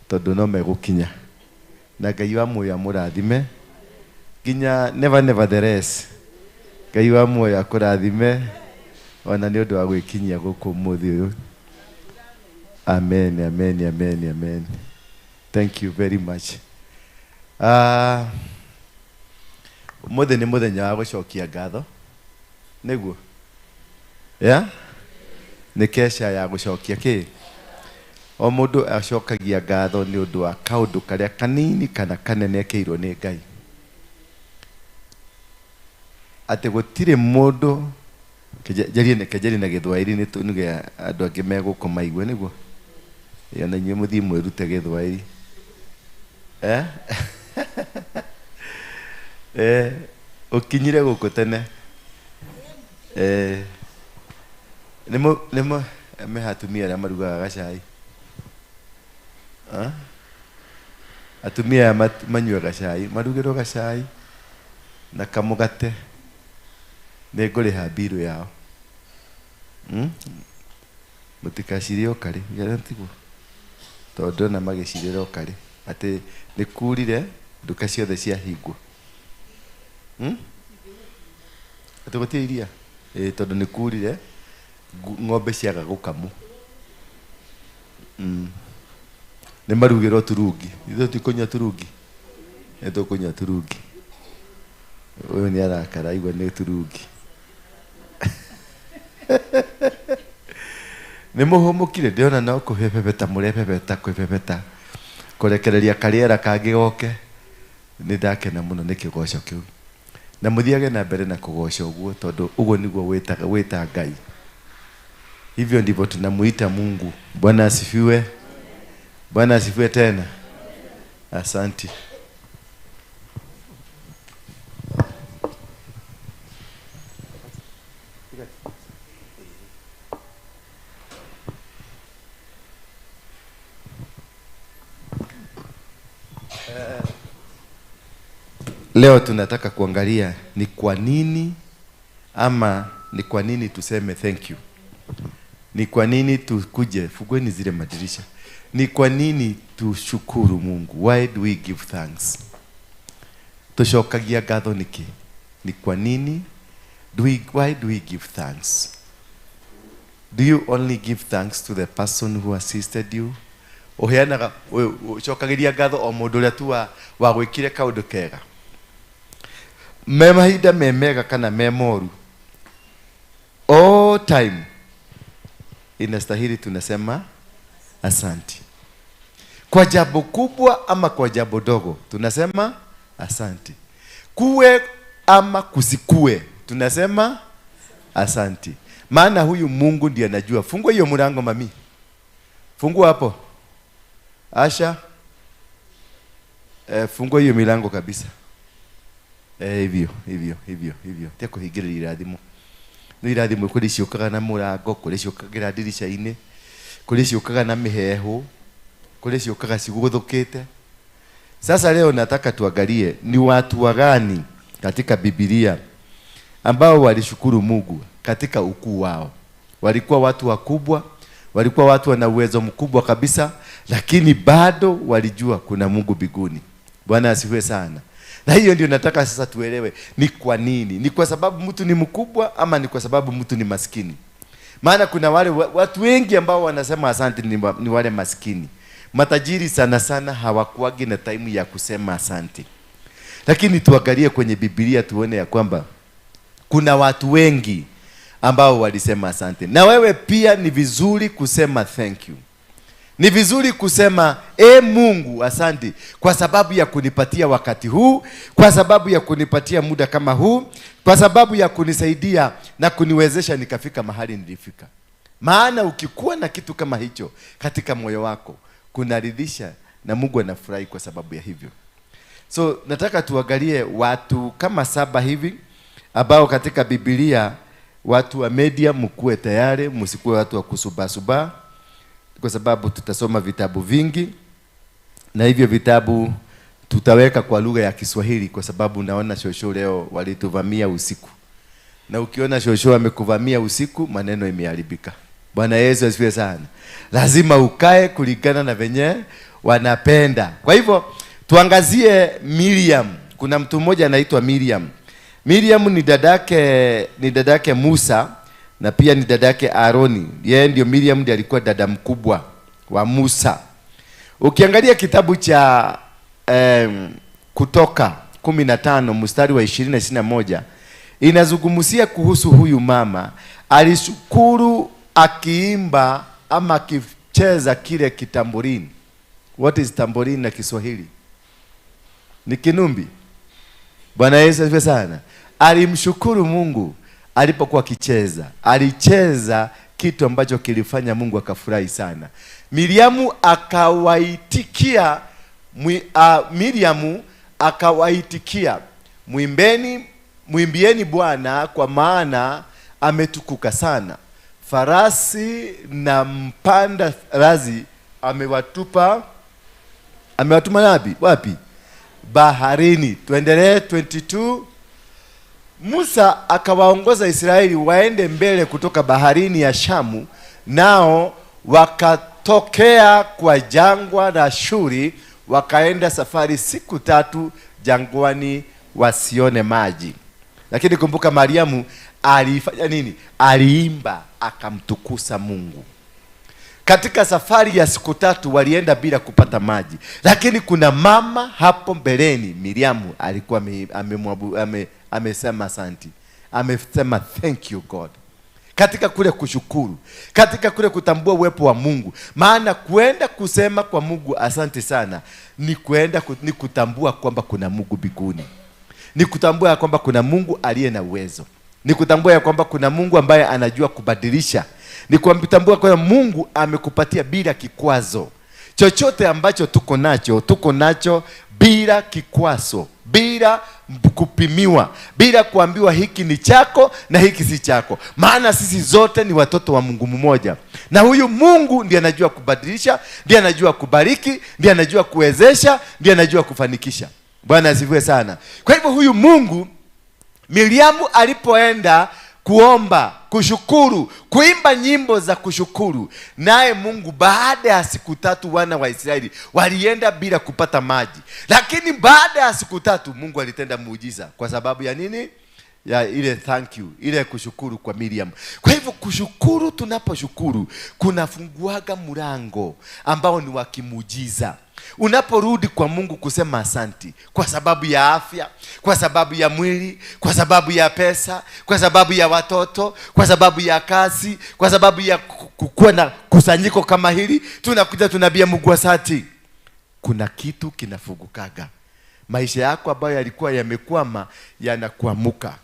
tondu no megukinya na Ngai wa muoyo amurathime ginya nevertheless Ngai wa muoyo akurathime ona ni undu wa gwikinyia guku muthi uyu. Amen, amen, amen, amen. Thank you very much. Muthi ni muthenya wa gucokia ngatho niguo ni kesha ya gucokia ki o mundu acokagia ngatho ni undu wa kaundu karia kanini kana kanene keirwo ni Ngai. Ate gutire mundu kejeri na Githwairi ni tunuge andu angi meguko maigwe niguo na nywe muthi mwirute Githwairi ukinyire guku tene nimo mehatumia aria marugaga gacai atumia manyuaga gacai marugirwo gacai na kamugate ni nguriha biru yao mutikacire okari garantiguo tondu na magicirira okari ati ni kurire nduka ciothe cia hingwo ati gutiiria tondu ni kurire ng'ombe ciaga gukamu ni marugirwo turungi ithu tikunywa turungi tukunywa turungi uyu ni arakara igwa ni turungi ni muhumukire ndiona no kuhebebeta murepebeta kwebebeta kurekereria kariera kangi goke ni ndakena muno ni kigoco kiu na muthiage na mbere na kugoca uguo tondu uguo niguo wita Ngai. Hivyo ndivyo tunamuita Mungu. Bwana asifiwe. Bwana asifiwe tena. Asante. Leo tunataka kuangalia ni kwa nini tuseme thank you. Ni kwa nini tukuje, fungueni zile madirisha. Ni kwa nini tushukuru Mungu? Why do we give thanks? Tushokagia ngatho niki? Ni kwa nini why do we give thanks? Do you only give thanks to the person who assisted you? Oheanaga shokagiria ngatho o mundu uria tu wa gwikire kaundu kega. Mahinda memega kana memoru all time inastahili tunasema asante. Kwa jambo kubwa ama kwa jambo dogo tunasema asante. Kuwe ama kusikue tunasema asante. Maana huyu Mungu ndiye anajua. Fungua hiyo mlango mami. Fungua hapo. Asha. Fungua hiyo milango kabisa. Hivyo. Teko higirira irathimo. No irathimo kuri ciukaga na murango, kuri ciukagira ndirisha-ini, kuri ciukaga na mihehu, kuri ciukaga ciguthukite. Sasa leo nataka tuangalie ni watu wagani katika Biblia ambao walishukuru Mungu katika ukuu wao. Walikuwa watu wakubwa, walikuwa watu wana uwezo mkubwa kabisa, lakini bado walijua kuna Mungu mbinguni. Bwana asifiwe sana. Na hiyo ndio nataka sasa tuelewe ni kwa nini. Ni kwa sababu mtu ni mkubwa ama ni kwa sababu mtu ni maskini? Maana kuna wale watu wengi ambao wanasema asante ni wale maskini. Matajiri sana sana hawakuagi na time ya kusema asante. Lakini tuangalie kwenye Biblia tuone ya kwamba kuna watu wengi ambao walisema asante. Na wewe pia ni vizuri kusema thank you. Ni vizuri kusema Mungu asante kwa sababu ya kunipatia wakati huu, kwa sababu ya kunipatia muda kama huu, kwa sababu ya kunisaidia na kuniwezesha nikafika mahali nilifika. Maana ukikuwa na kitu kama hicho katika moyo wako kunaridhisha na Mungu anafurahi kwa sababu ya hivyo. So nataka tuangalie watu kama 7 hivi ambao katika Biblia, watu wa media mkuwe tayari, msikuwe watu wa kusubasuba, kwa sababu tutasoma vitabu vingi na hivyo vitabu tutaweka kwa lugha ya Kiswahili, kwa sababu naona shosho leo walituvamia usiku. Na ukiona shosho amekuvamia usiku, maneno imeharibika. Bwana Yesu asifiwe sana. Lazima ukae kulingana na venye wanapenda. Kwa hivyo tuangazie Miriam. Kuna mtu mmoja anaitwa Miriam. Miriam ni dadake Musa na pia ni dadake Aroni. Yeye ndio Miriam ndiye alikuwa dada mkubwa wa Musa. Ukiangalia kitabu cha Kutoka 15 mstari wa 20 na 21 inazungumzia kuhusu huyu mama alishukuru akiimba ama akicheza kile kitamburini. What is tamborini na Kiswahili? Ni kinumbi. Bwana Yesu asifiwe sana. Alimshukuru Mungu alipokuwa akicheza. Alicheza kitu ambacho kilifanya Mungu akafurahi sana. Miriamu akawaitikia muimbieni Bwana kwa maana ametukuka sana. Farasi na mpanda razi amewatuma wapi? Baharini. Tuendelee 22. Musa akawaongoza Israeli waende mbele kutoka baharini ya Shamu, nao wakatokea kwa jangwa la Shuri, wakaenda safari siku 3 jangwani wasione maji. Lakini kumbuka Mariamu alifanya nini? Aliimba akamtukuza Mungu. Katika safari ya siku 3 walienda bila kupata maji. Lakini kuna mama hapo mbeleni, Miriamu alikuwa amesema asante. Amesema thank you God. Katika kule kushukuru, katika kule kutambua uwepo wa Mungu. Maana kuenda kusema kwa Mungu asante sana ni kutambua kwamba kuna Mungu mbinguni. Ni kutambua ya kwamba kuna Mungu aliye na uwezo. Ni kutambua ya kwamba kuna Mungu ambaye anajua kubadilisha. Ni kutambua kwamba Mungu amekupatia bila kikwazo. Chochote ambacho tuko nacho bila kikwazo, bila kupimiwa, bila kuambiwa hiki ni chako na hiki si chako. Maana sisi zote ni watoto wa Mungu mmoja. Na huyu Mungu ndiye anajua kubadilisha, ndiye anajua kubariki, ndiye anajua kuwezesha, ndiye anajua kufanikisha. Bwana asifiwe sana. Kwa hivyo huyu Mungu, Miriamu alipoenda kuomba, kushukuru, kuimba nyimbo za kushukuru, naye Mungu baada ya siku 3 wana wa Israeli walienda bila kupata maji. Lakini baada ya siku 3 Mungu alitenda muujiza. Kwa sababu ya nini? Ya ile thank you, ile kushukuru kwa Miriam. Kwa hivyo kushukuru, tunaposhukuru kunafunguaga mlango ambao ni wa kimuujiza. Unaporudi kwa Mungu kusema asanti kwa sababu ya afya, kwa sababu ya mwili, kwa sababu ya pesa, kwa sababu ya watoto, kwa sababu ya kazi, kwa sababu ya kukuwa na kusanyiko kama hili, tunakuja tunabia Mungu asante. Kuna kitu kinafungukaga. Maisha yako ambayo yalikuwa yamekwama yanakuamuka.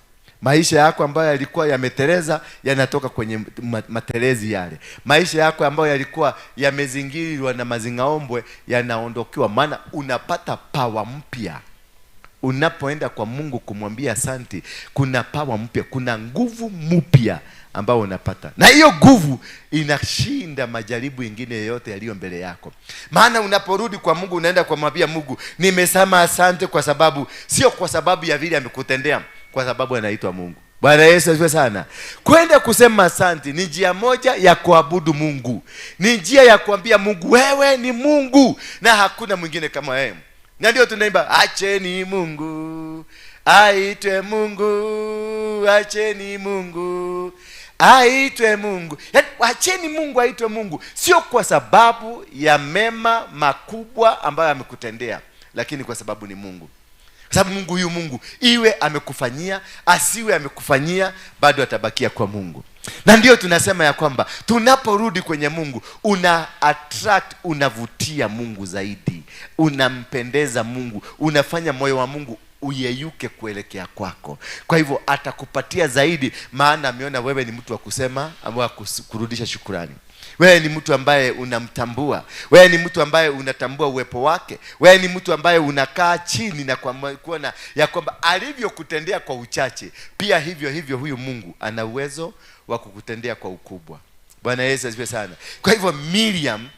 Maisha yako ambayo yalikuwa yameteleza yanatoka kwenye matelezi yale. Maisha yako ambayo yalikuwa yamezingirwa na mazingaombwe yanaondokiwa. Maana unapata power mpya. Unapoenda kwa Mungu kumwambia asante, kuna power mpya, kuna nguvu mpya ambao unapata. Na hiyo nguvu inashinda majaribu mengine yote yaliyo mbele yako. Maana unaporudi kwa Mungu, unaenda kumwambia Mungu, nimesema asante kwa sababu, sio kwa sababu ya vile amekutendea, kwa sababu anaitwa Mungu. Bwana Yesu asifiwe sana. Kwenda kusema asante ni njia moja ya kuabudu Mungu. Ni njia ya kuambia Mungu, wewe ni Mungu na hakuna mwingine kama wewe. Na ndio tunaimba, acheni Mungu aitwe Mungu, acheni Mungu aitwe Mungu. Yaani acheni Mungu aitwe Mungu, sio kwa sababu ya mema makubwa ambayo amekutendea, lakini kwa sababu ni Mungu. Kwa sababu Mungu, huyu Mungu iwe amekufanyia, asiwe amekufanyia, bado atabakia kwa Mungu. Na ndio tunasema ya kwamba tunaporudi kwenye Mungu, unavutia Mungu zaidi, unampendeza Mungu, unafanya moyo wa Mungu uyeyuke kuelekea kwako. Kwa hivyo atakupatia zaidi, maana ameona wewe ni mtu wa kusema ama kurudisha shukrani. Wewe ni mtu ambaye unamtambua. Wewe ni mtu ambaye unatambua uwepo wake. Wewe ni mtu ambaye unakaa chini na kuona ya kwamba alivyokutendea kwa uchache, pia hivyo huyu Mungu ana uwezo wa kukutendea kwa ukubwa. Bwana Yesu asifiwe sana. Kwa hivyo Miriam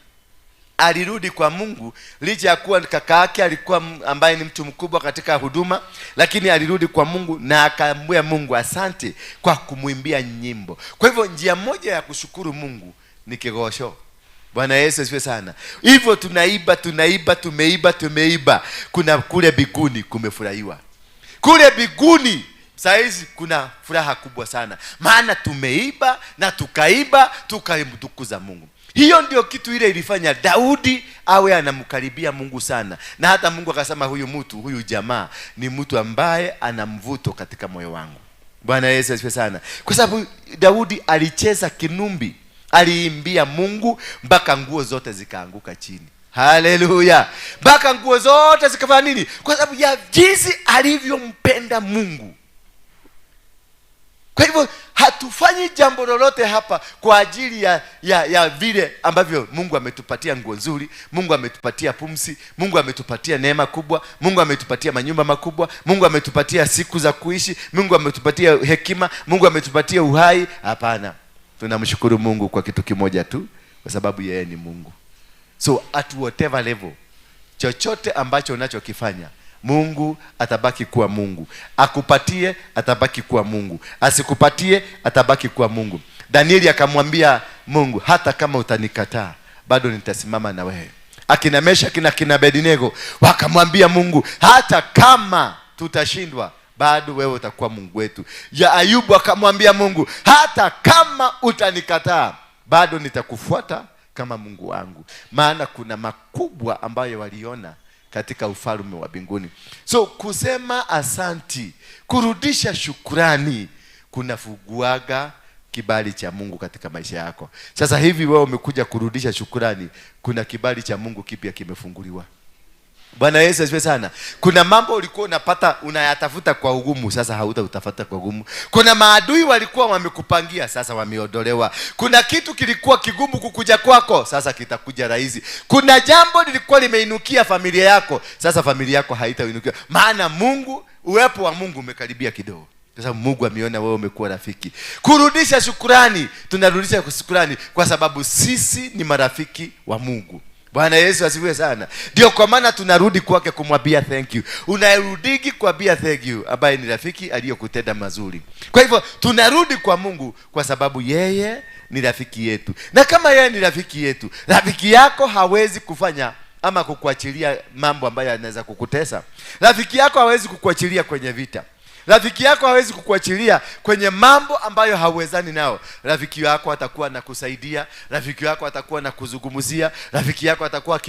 alirudi kwa Mungu licha ya kuwa kaka yake alikuwa ambaye ni mtu mkubwa katika huduma, lakini alirudi kwa Mungu na akamwambia Mungu asante kwa kumwimbia nyimbo. Kwa hivyo njia moja ya kushukuru Mungu ni kigosho. Bwana Yesu asifiwe sana. Hivyo tumeiba. Kuna kule biguni kumefurahiwa. Kule biguni saizi kuna furaha kubwa sana. Maana tumeiba na tukamtukuza Mungu. Hiyo ndio kitu ile ilifanya Daudi awe anamkaribia Mungu sana. Na hata Mungu akasema huyu jamaa ni mtu ambaye ana mvuto katika moyo wangu. Bwana Yesu asifiwe sana. Kwa sababu Daudi alicheza kinumbi, aliimbia Mungu mpaka nguo zote zikaanguka chini. Haleluya. Mpaka nguo zote zikafanya nini? Kwa sababu ya jinsi alivyompenda Mungu. Kwa hivyo hatufanyi jambo lolote hapa kwa ajili ya vile ambavyo Mungu ametupatia nguo nzuri, Mungu ametupatia pumzi, Mungu ametupatia neema kubwa, Mungu ametupatia manyumba makubwa, Mungu ametupatia siku za kuishi, Mungu ametupatia hekima, Mungu ametupatia uhai. Hapana. Tunamshukuru Mungu kwa kitu kimoja tu, kwa sababu yeye ni Mungu. So at whatever level, chochote ambacho unachokifanya, Mungu atabaki kuwa Mungu. Akupatie, atabaki kuwa Mungu. Asikupatie, atabaki kuwa Mungu. Danieli akamwambia Mungu, hata kama utanikataa, bado nitasimama na wewe. Akina Meshaki na akina Abednego wakamwambia Mungu, hata kama tutashindwa, bado wewe utakuwa Mungu wetu. Ya Ayubu akamwambia Mungu, hata kama utanikataa, bado nitakufuata kama Mungu wangu. Maana kuna makubwa ambayo waliona katika ufalme wa mbinguni. So kusema asanti, kurudisha shukrani, kunafunguaga kibali cha Mungu katika maisha yako. Sasa hivi wewe umekuja kurudisha shukrani, kuna kibali cha Mungu kipya kimefunguliwa. Bwana Yesu asifiwe sana. Kuna mambo ulikuwa unayatafuta kwa ugumu, sasa hautautafuta kwa ugumu. Kuna maadui walikuwa wamekupangia, sasa wameondolewa. Kuna kitu kilikuwa kigumu kukuja kwako, sasa kitakuja rahisi. Kuna jambo lilikuwa limeinukia familia yako, sasa familia yako haitainukia. Maana Mungu, uwepo wa Mungu umekaribia kidogo. Sasa Mungu ameona wewe umekuwa rafiki. Kurudisha shukrani, tunarudisha shukrani kwa sababu sisi ni marafiki wa Mungu. Bwana Yesu asifiwe sana. Ndio kwa maana tunarudi kwake kumwambia thank you. Unarudiki kuambia thank you ambaye ni rafiki aliyokutenda mazuri. Kwa hivyo tunarudi kwa Mungu kwa sababu yeye ni rafiki yetu. Na kama yeye ni rafiki yetu, rafiki yako hawezi kufanya ama kukuachilia mambo ambayo yanaweza kukutesa. Rafiki yako hawezi kukuachilia kwenye vita. Rafiki yako hawezi kukuachilia kwenye mambo ambayo hauwezani nao. Rafiki yako atakuwa anakusaidia, rafiki yako atakuwa anakuzungumzia, rafiki yako atakuwa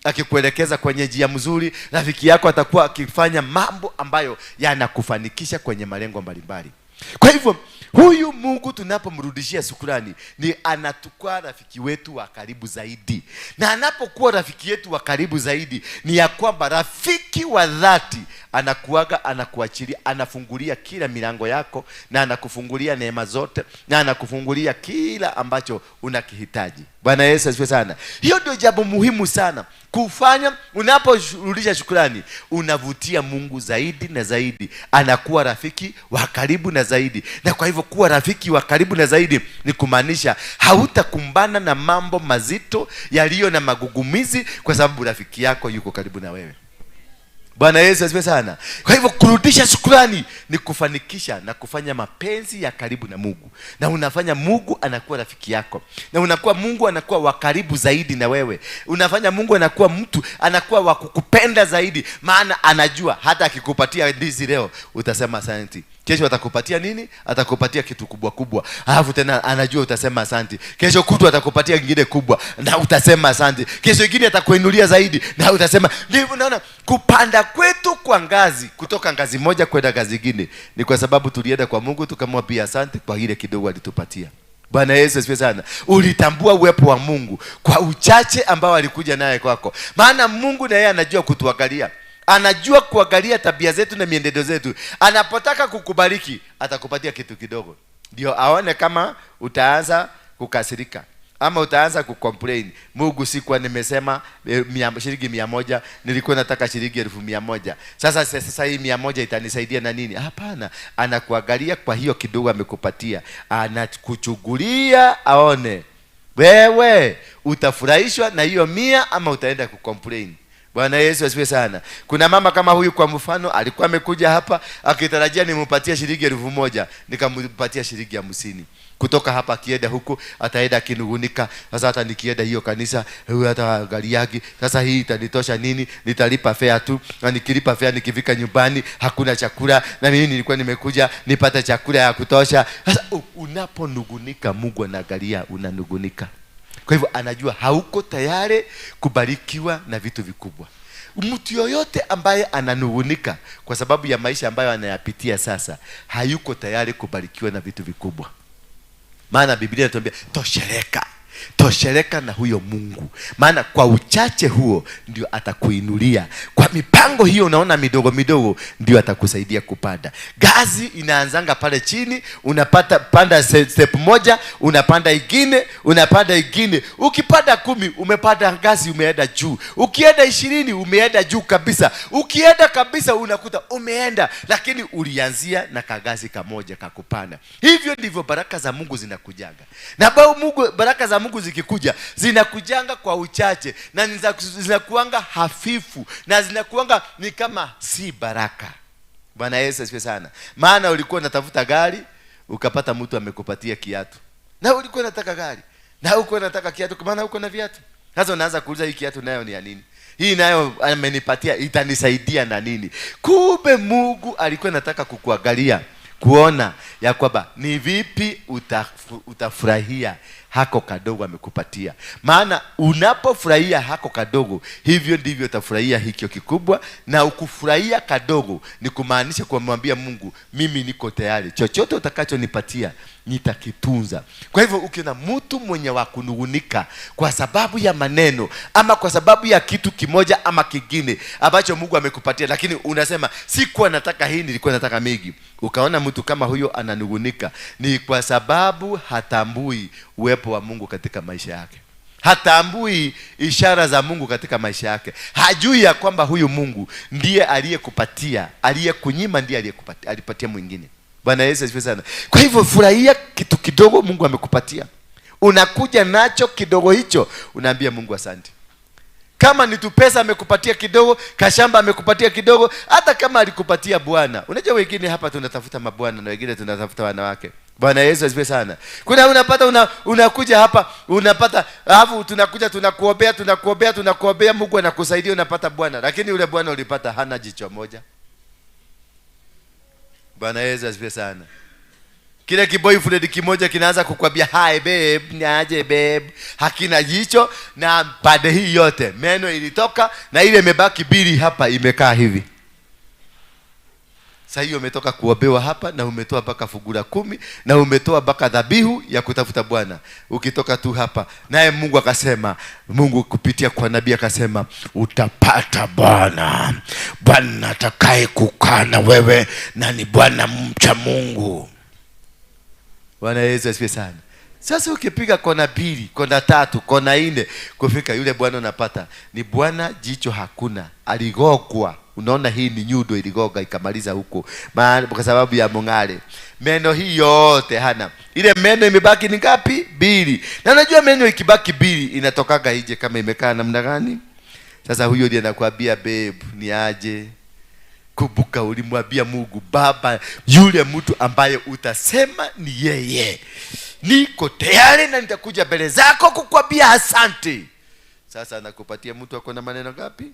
akikuelekeza kwenye njia mzuri, rafiki yako atakuwa akifanya mambo ambayo yanakufanikisha kwenye malengo mbalimbali. Kwa hivyo huyu Mungu tunapomrudishia shukrani, ni anatukua rafiki wetu wa karibu zaidi. Na anapokuwa rafiki yetu wa karibu zaidi, ni ya kwamba rafiki wa dhati anakuaga, anakuachilia, anafungulia kila milango yako, na anakufungulia neema zote, na anakufungulia kila ambacho unakihitaji. Bwana Yesu asifiwe sana. Hiyo ndio jambo muhimu sana kufanya. Unaporudisha shukrani, unavutia Mungu zaidi na zaidi, anakuwa rafiki wa karibu na zaidi. Na kwa hivyo kuwa rafiki wa karibu na zaidi ni kumaanisha hautakumbana na mambo mazito yaliyo na magugumizi, kwa sababu rafiki yako yuko karibu na wewe. Bwana Yesu asifiwe sana. Kwa hivyo kurudisha shukrani ni kufanikisha na kufanya mapenzi ya karibu na Mungu. Na unafanya Mungu anakuwa rafiki yako. Na unakuwa Mungu anakuwa wa karibu zaidi na wewe. Unafanya Mungu anakuwa mtu, anakuwa wa kukupenda zaidi. Maana anajua hata akikupatia ndizi leo, utasema asante. Kesho atakupatia nini? Atakupatia kitu kubwa kubwa. Alafu tena anajua utasema asante. Kesho kutu atakupatia kingine kubwa na utasema asante. Kesho kingine atakuinulia zaidi na utasema. Ndivyo unaona kupanda kwetu kwa ngazi, kutoka ngazi moja kwenda ngazi nyingine, ni kwa sababu tulienda kwa Mungu tukamwambia asante kwa ile kidogo alitupatia. Bwana Yesu asifiwe sana. Ulitambua uwepo wa Mungu kwa uchache ambao alikuja naye kwako. Maana Mungu na yeye anajua kutuangalia. Anajua kuangalia tabia zetu na mienendo zetu. Anapotaka kukubariki, atakupatia kitu kidogo, ndio aone kama utaanza kukasirika ama utaanza kucomplain. Mungu, sikuwa nimesema shilingi 100, nilikuwa nataka shilingi 1,100. Sasa hii 100 itanisaidia na nini? Hapana, anakuangalia kwa hiyo kidogo amekupatia. Anakuchugulia aone wewe utafurahishwa na hiyo 100 ama utaenda kucomplain. Bwana Yesu asifiwe sana. Kuna mama kama huyu kwa mfano, alikuwa amekuja hapa akitarajia nimpatie shilingi 1,000, nikampatia shilingi 50. kutoka hapa akienda huko ataenda akinugunika, sasa hata nikienda hiyo kanisa huyu hata gari yake sasa hii itanitosha nini, nitalipa fare tu, na nikilipa fare nikifika nyumbani hakuna chakula, na mimi nilikuwa nimekuja nipate chakula ya kutosha. Sasa unaponugunika Mungu anaangalia unanugunika. Kwa hivyo anajua hauko tayari kubarikiwa na vitu vikubwa. Mtu yoyote ambaye ananugunika kwa sababu ya maisha ambayo anayapitia sasa, hayuko tayari kubarikiwa na vitu vikubwa. Maana Biblia inatuambia toshereka na huyo Mungu, maana kwa uchache huo ndio atakuinulia. Kwa mipango hiyo unaona midogo midogo ndio atakusaidia kupanda. Gazi inaanzanga pale chini, unapata panda step moja, unapanda ingine, unapanda ingine. Ukipanda 10 umepanda ngazi, umeenda juu. Ukienda 20 umeenda juu kabisa. Ukienda kabisa unakuta umeenda, lakini ulianzia na kagazi kamoja kakupanda. Hivyo ndivyo baraka za Mungu zinakujanga. Na baraka za Mungu zikikuja zinakujanga kwa uchache, na zinakuanga hafifu, na zinakuanga ni kama si baraka. Bwana Yesu asifiwe sana. Maana ulikuwa unatafuta gari ukapata mtu amekupatia kiatu, na ulikuwa unataka gari na ulikuwa unataka kiatu kwa maana uko na viatu. Sasa unaanza kuuliza hii kiatu nayo ni ya nini, hii nayo amenipatia itanisaidia na nini? Kumbe Mungu alikuwa anataka kukuangalia, kuona ya kwamba ni vipi utafurahia hako kadogo amekupatia. Maana unapofurahia hako kadogo, hivyo ndivyo utafurahia hikyo kikubwa. Na ukufurahia kadogo ni kumaanisha kumwambia Mungu, mimi niko tayari, chochote utakachonipatia nitakitunza. Kwa hivyo ukiona mtu mwenye wa kunugunika kwa sababu ya maneno ama kwa sababu ya kitu kimoja ama kingine ambacho Mungu amekupatia, lakini unasema sikuwa nataka hii, nilikuwa nataka mingi, ukaona mtu kama huyo ananugunika, ni kwa sababu hatambui uwepo wa Mungu katika maisha yake. Hatambui ishara za Mungu katika maisha yake. Hajui ya kwamba huyu Mungu ndiye aliyekupatia, aliyekunyima ndiye alipatia mwingine. Bwana Yesu asifiwe sana. Kwa hivyo furahia kitu kidogo Mungu amekupatia. Unakuja nacho kidogo hicho, unaambia Mungu asante. Kama ni tu pesa amekupatia kidogo, kashamba amekupatia kidogo, hata kama alikupatia bwana. Unajua wengine hapa tunatafuta mabwana na wengine tunatafuta wanawake. Bwana Yesu asifiwe sana. Kuna unapata unakuja hapa, unapata alafu tunakuja tunakuombea Mungu anakusaidia unapata bwana, lakini yule bwana ulipata hana jicho moja. Bwana Yesu asifiwe sana. Kile kiboyfriend kimoja kinaanza kukwambia hi babe, niaje babe, hakina jicho, na pande hii yote meno ilitoka na ile imebaki bili hapa imekaa hivi. Sasa hiyo umetoka kuombewa hapa na umetoa mpaka fugura 10 na umetoa mpaka dhabihu ya kutafuta bwana. Ukitoka tu hapa, naye Mungu akasema, Mungu kupitia kwa nabii akasema, utapata bwana, bwana atakaye kukaa na wewe na ni bwana mcha Mungu. Bwana Yesu asifiwe sana. Sasa ukipiga kona 2, kona 3, kona 4 kufika yule bwana unapata ni bwana jicho hakuna, aligogwa. Unaona hii ni nyundo iligoga ikamaliza huko, maana kwa sababu ya mongale. Meno hii yote hana. Ile meno imebaki ni ngapi? 2. Na unajua meno ikibaki 2 inatokaga nje kama imekaa namna gani? Sasa huyo ndiye anakuambia babe, ni aje? Kumbuka ulimwambia Mungu, Baba, yule mtu ambaye utasema ni yeye, niko tayari na nitakuja mbele zako kukwambia asante. Sasa anakupatia mtu ako na maneno ngapi?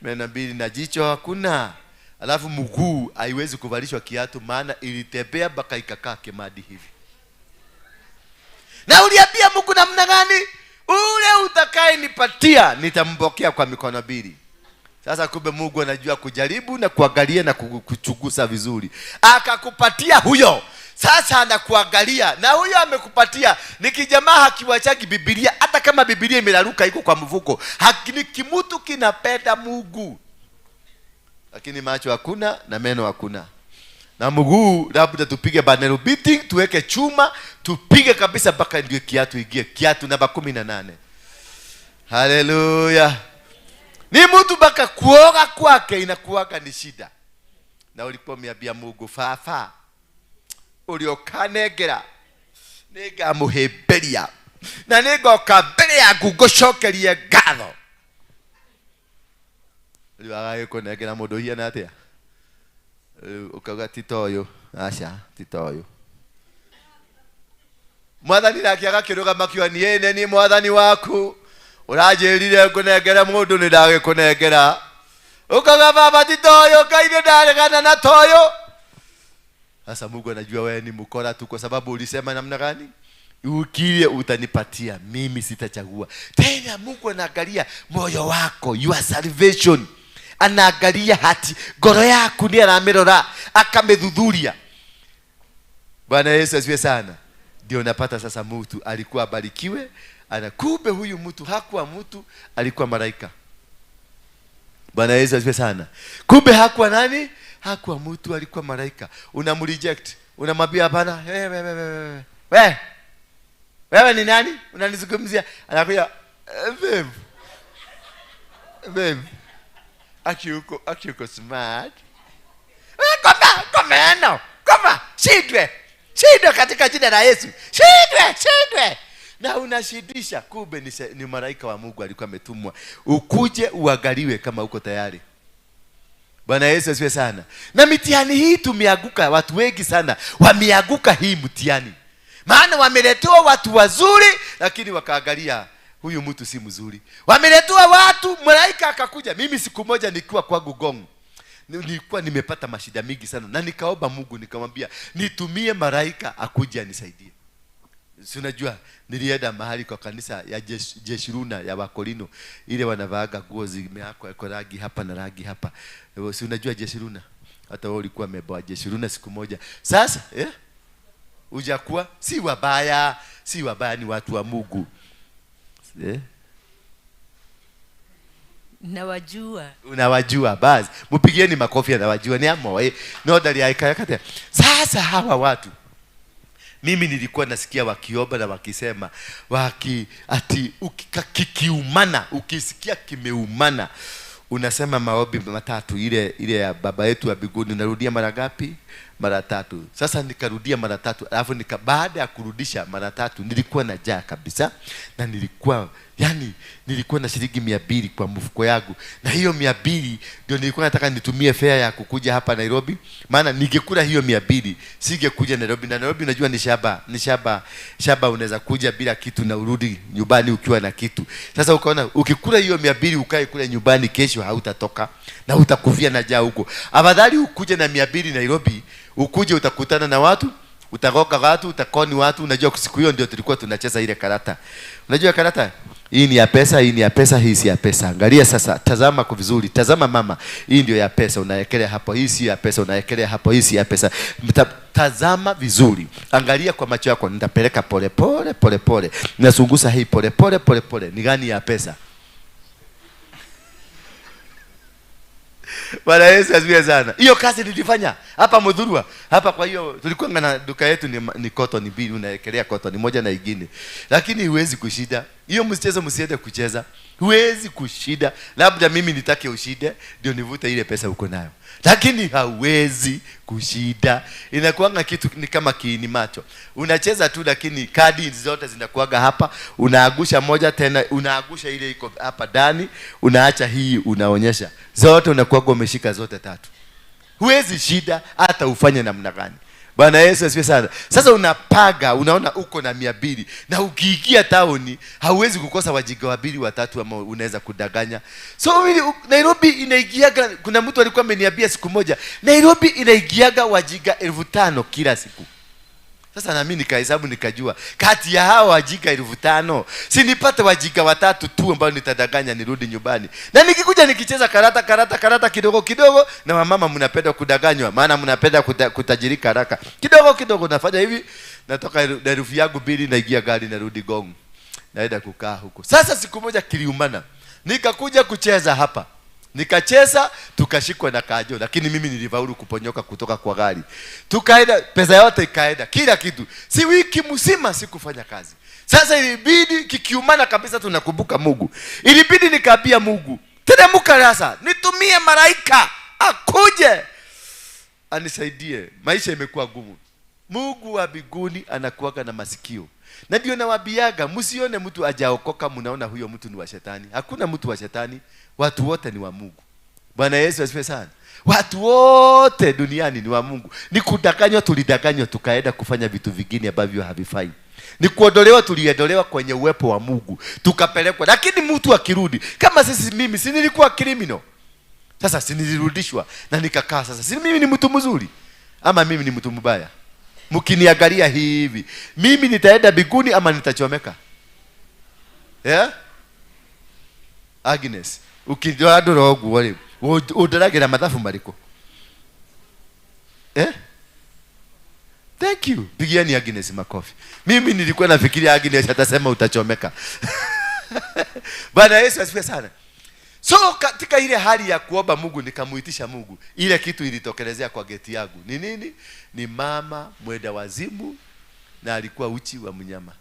Meno 2 na jicho hakuna. Alafu mguu haiwezi kuvalishwa kiatu, maana ilitembea mpaka ikakaa kemadi hivi. Na uliambia Mungu namna gani? Ule utakaye nipatia nitampokea kwa mikono 2. Sasa kumbe Mungu anajua kujaribu na kuangalia na kuchunguza vizuri. Akakupatia huyo. Sasa anakuangalia na huyo amekupatia. Ni kijamaa hakiwachagi Biblia, hata kama Biblia imelaruka iko kwa mvuko. Hakini kimutu kinapenda Mungu. Lakini macho hakuna na meno hakuna. Na mguu labda tupige banero beating, tuweke chuma, tupige kabisa mpaka ndio kiatu ingie. Kiatu namba 18. Haleluya. Ni mtu mpaka kuoga kwake inakuwaga ni shida. Na ulipomiambia Mungu fafa, uliokanegera nega muheberia na nega kabele ya kugocokeria ngatho. Uliwaga kunegera mundu hiana atia? Ukauga titoyo, acha titoyo. mwathani nake agakiruga kiwa ni ene ni mwathani waku urajerire kunengera mundu ni ndage kunengera ukaga baba titoyo kaide ndaregana na toyo. Sasa Mungu anajua wewe ni mkora tu, kwa sababu ulisema namna gani? Ukile utanipatia, mimi sitachagua tena. Mungu anaangalia moyo wako, your salvation. Anaangalia hati ngoro yako, ndiye anamerora akamedhudhuria. Bwana Yesu asifiwe sana. Ndio napata sasa mtu alikuwa abarikiwe, anakumbe huyu mtu hakuwa mtu, alikuwa malaika. Bwana Yesu asifiwe sana. Kumbe hakuwa nani? Hakuwa mtu, alikuwa malaika. Unamreject, unamwambia hapana, wewe ni nani? Unanizungumzia. Anakuja babe akiuko smart. Koma shidwe katika jina la Yesu. Shidwe na unashidisha. Kumbe ni malaika wa Mungu alikuwa ametumwa ukuje uangaliwe kama uko tayari. Bwana Yesu asifiwe sana. Na mitihani hii tumeanguka, watu wengi sana wameanguka hii mtihani. Maana wameletewa watu wazuri lakini wakaangalia huyu mtu si mzuri. Wameletewa watu, malaika akakuja. Mimi siku moja nikiwa kwangu Gong, nilikuwa nimepata mashida mingi sana, na nikaomba Mungu, nikamwambia nitumie malaika akuje anisaidie. Si unajua nilienda mahali kwa kanisa ya Jeshuruna ya Wakorino, ile wanavaaga nguo zimeako rangi hapa na rangi hapa. Si unajua Jeshuruna? Hata wewe ulikuwa umeboa Jeshuruna siku moja. Sasa ujakuwa si wabaya ni watu wa Mungu. Nawajua. Unawajua basi. Mpigieni makofi, anawajua ni amo. No dali aikakate. Sasa hawa watu, mimi nilikuwa nasikia wakiomba na wakisema kikiumana, ukisikia kimeumana unasema maombi matatu, ile ya baba yetu wa mbinguni. Unarudia mara ngapi? Mara 3. Sasa nikarudia mara 3, alafu baada ya kurudisha mara 3 nilikuwa na njaa kabisa, na nilikuwa na shilingi 200 kwa mfuko yangu, na hiyo 200 ndio nilikuwa nataka nitumie fare ya kukuja hapa Nairobi. Maana ningekula hiyo 200 singekuja Nairobi, na Nairobi unajua ni shaba unaweza kuja bila kitu na urudi nyumbani ukiwa na kitu. Sasa ukaona ukikula hiyo 200 ukae kule nyumbani, kesho hautatoka na utakufia na njaa huko. Afadhali ukuje na 200 Nairobi, ukuje utakutana na watu, utagoka watu, utakoni watu. Unajua siku hiyo ndio tulikuwa tunacheza ile karata. Unajua karata? Hii ni ya pesa, hii ni ya pesa, hii si ya pesa. Angalia sasa, tazama kwa vizuri. Tazama mama, hii ndio ya pesa, unaekelea hapo. Hii si ya pesa, unaekelea hapo. Hii si ya pesa. Tazama vizuri. Angalia kwa macho yako. Nitapeleka pole pole. Nasungusa hii pole pole. Ni gani ya pesa? Bwana Yesu asifiwe sana. Hiyo kazi nilifanya hapa Mudhurwa. Hapa kwa hiyo tulikuwa na duka yetu ni cotton mbili, unaekelea cotton moja na nyingine. Lakini huwezi kushida. Hiyo mchezo msiende kucheza. Huwezi kushida. Labda mimi nitake ushide ndio nivute ile pesa uko nayo. Lakini hauwezi kushida. Inakuanga kitu ni kama kiini macho. Unacheza tu lakini kadi zote zinakuaga hapa. Unaagusha moja tena, unaagusha ile iko hapa ndani, unaacha hii unaonyesha. Zote unakuaga umeshika zote 3. Huwezi shida hata ufanye namna gani. Bwana Yesu asifiwe sana. Sasa unapaga, unaona uko na 200, na ukiingia taoni hauwezi kukosa wajinga 2 3 ama unaweza kudanganya. So Nairobi inaigiaga, kuna mtu alikuwa ameniambia siku moja, Nairobi inaigiaga wajinga 5,000 kila siku. Sasa na mimi nikahesabu nikajua, kati ya hao wajinga 5,000 si nipate wajinga 3 tu ambao nitadanganya nirudi nyumbani. Na nikikuja nikicheza karata kidogo, na wamama mnapenda kudanganywa, maana mnapenda kutajirika haraka. Kidogo nafanya hivi, natoka na elfu yangu 2 naingia gari narudi Gong. Naenda kukaa huko. Sasa siku moja kiliumana. Nikakuja kucheza hapa. Nikacheza, tukashikwa na kajo, lakini mimi nilifaulu kuponyoka kutoka kwa gari. Tukaenda, pesa yote ikaenda, kila kitu. Si wiki mzima sikufanya kazi. Sasa ilibidi kikiumana kabisa, tunakumbuka Mungu. Ilibidi nikaambia Mungu, teremka sasa, nitumie malaika akuje anisaidie. Maisha imekuwa ngumu. Mungu wa mbinguni anakuaga na masikio. Na ndio nawaambiaga, msione mtu ajaokoka mnaona huyo mtu ni wa shetani. Hakuna mtu wa shetani. Watu wote ni wa Mungu. Bwana Yesu asifiwe sana. Watu wote duniani ni wa Mungu. Ni kudanganywa, tulidanganywa tukaenda kufanya vitu vingine ambavyo havifai. Ni kuondolewa, tuliondolewa kwenye uwepo wa Mungu tukapelekwa. Lakini mtu akirudi kama sisi, mimi si nilikuwa criminal, sasa si nilirudishwa na nikakaa. Sasa si mimi ni mtu mzuri ama mimi ni mtu mbaya? Mkiniangalia hivi, mimi nitaenda mbinguni ama nitachomeka? Agnes, ukijadora ogu wale udaragira mathafu mariko? Thank you. Pigieni Agnes makofi. Mimi nilikuwa nafikiria Agnes atasema utachomeka. Bwana Yesu asifiwe sana. So katika ile hali ya kuomba Mungu, nikamuitisha Mungu, ile kitu ilitokelezea kwa geti yangu. Ni nini? Ni mama mwenda wazimu, na alikuwa uchi wa mnyama.